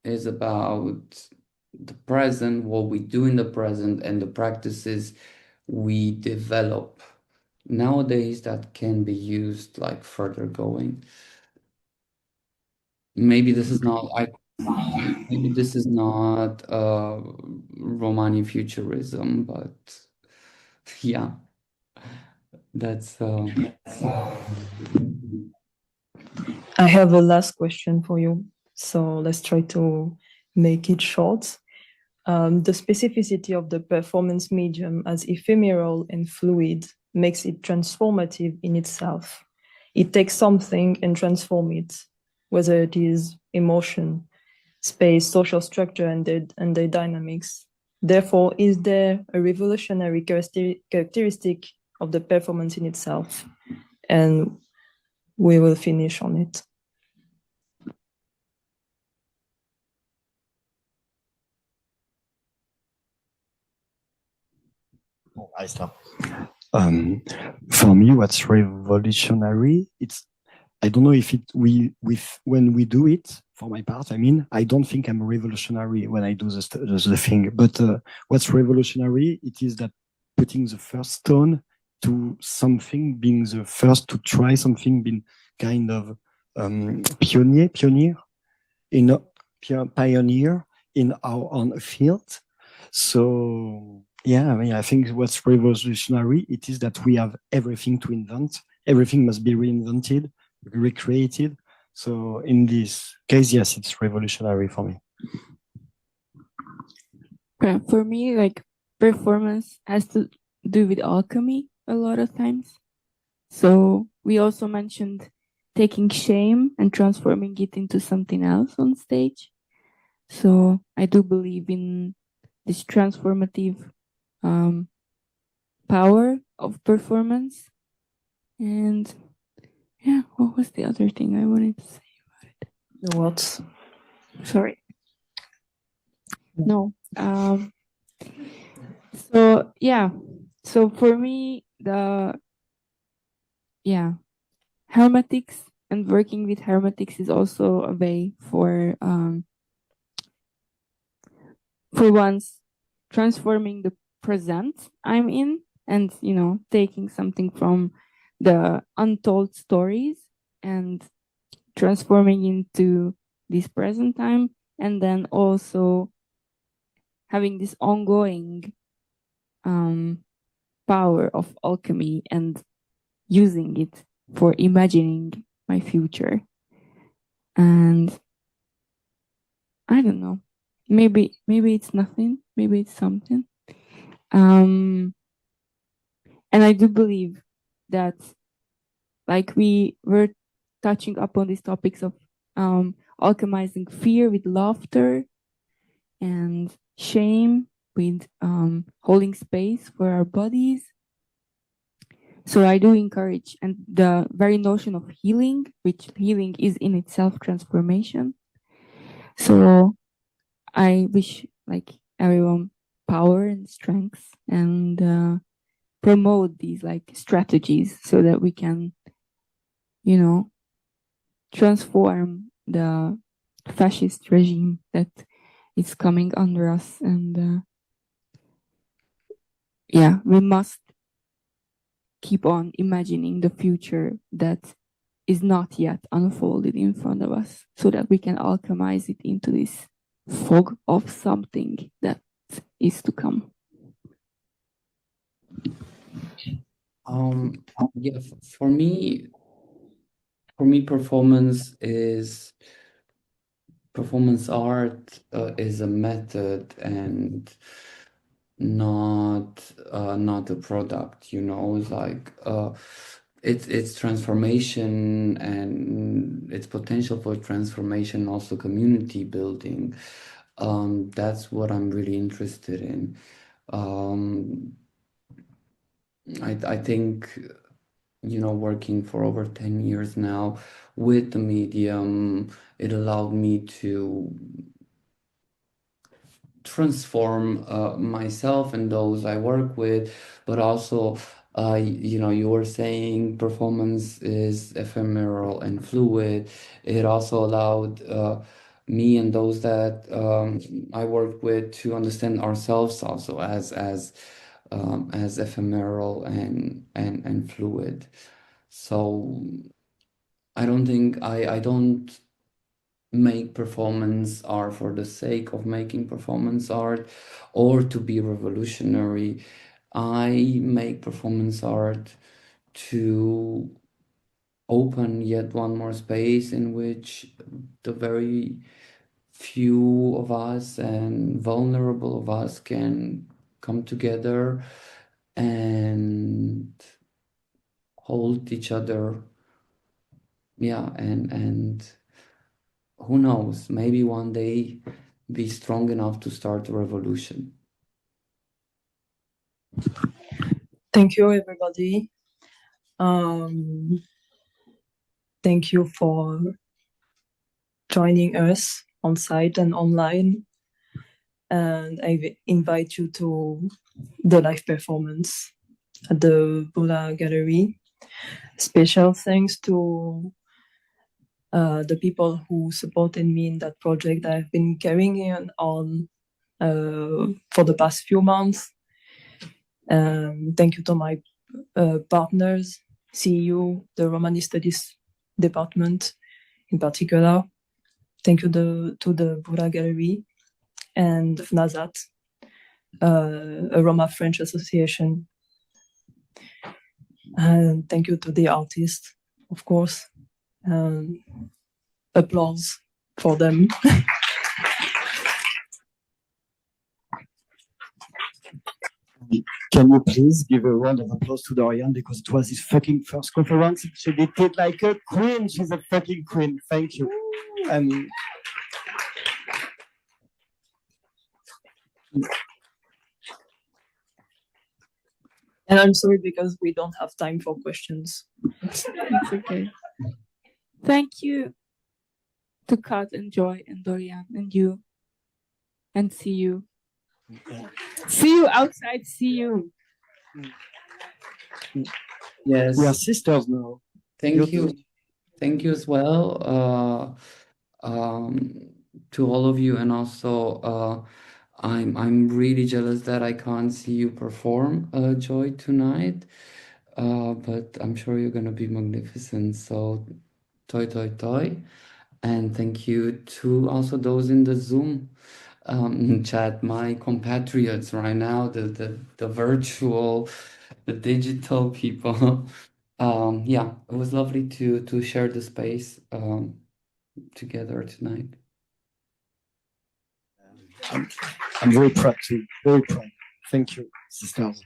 is about the present, what we do in the present, and the practices we develop nowadays that can be used like further going. Maybe this is not Romani futurism, but yeah, that's I have a last question for you. So let's try to make it short. The specificity of the performance medium as ephemeral and fluid makes it transformative in itself. It takes something and transforms it, whether it is emotion, space, social structure, and their dynamics. Therefore, is there a revolutionary characteristic of the performance in itself? And we will finish on it. I start. For me, what's revolutionary, I don't know if when we do it, for my part, I mean, I don't think I'm revolutionary when I do the thing, but what's revolutionary, it is that putting the first stone to something, being the first to try something, being kind of pioneer in our own field. So yeah, I mean, I think what's revolutionary, it is that we have everything to invent. Everything must be reinvented, recreated. So in this case, yes, it's revolutionary for me. For me, like performance has to do with alchemy a lot of times. So we also mentioned taking shame and transforming it into something else on stage. So I do believe in this transformative power of performance. And yeah, what was the other thing I wanted to say about it? The words. Sorry. No. So yeah. So for me, hermetics and working with hermetics is also a way for once transforming the present I'm in and taking something from the untold stories and transforming into this present time, and then also having this ongoing power of alchemy and using it for imagining my future. And I don't know, maybe it's nothing, maybe it's something. And I do believe that, like, we were touching upon these topics of alchemizing fear with laughter and shame with holding space for our bodies. So I do encourage, and the very notion of healing, which healing is in itself transformation. So I wish like everyone power and strength, and promote these like strategies so that we can, you know, transform the fascist regime that is coming under us. And yeah, we must keep on imagining the future that is not yet unfolded in front of us so that we can alchemize it into this fog of something that is to come. Yeah, for me, performance art is a method and not a product, you know. It's like it's transformation and its potential for transformation, also community building. That's what I'm really interested in. I think, you know, working for over 10 years now with the medium, it allowed me to transform myself and those I work with, but also, you know, you were saying performance is ephemeral and fluid. It also allowed me and those that I work with to understand ourselves also as ephemeral and fluid. So I don't think I don't make performance art for the sake of making performance art or to be revolutionary. I make performance art to open yet one more space in which the very few of us and vulnerable of us can come together and hold each other. Yeah, and who knows, maybe one day be strong enough to start a revolution. Thank you, everybody. Thank you for joining us on site and online. And I invite you to the live performance at the Buddha Gallery. Special thanks to the people who supported me in that project I've been carrying on for the past few months. Thank you to my partners, CEU, the Romani Studies Department in particular. Thank you to the Buddha Gallery and FNAZAT, a Roma French association. And thank you to the artists, of course. Applause for them. Can you please give a round of applause to Dorian, because it was his fucking first conference. She did it like a queen. She's a fucking queen. Thank you. And I'm sorry because we don't have time for questions. It's okay. Thank you to Kat and Joy and Dorian and you, and see you. See you outside, see you. Yes. We are sisters now. Thank you. Thank you as well to all of you, and also I'm really jealous that I can't see you perform, Joy, tonight. But I'm sure you're gonna be magnificent. So toi toi toi. And thank you to also those in the Zoom chat, my compatriots right now, the virtual, the digital people. Yeah, it was lovely to share the space together tonight. I'm very proud too. Very proud. Thank you, sisters.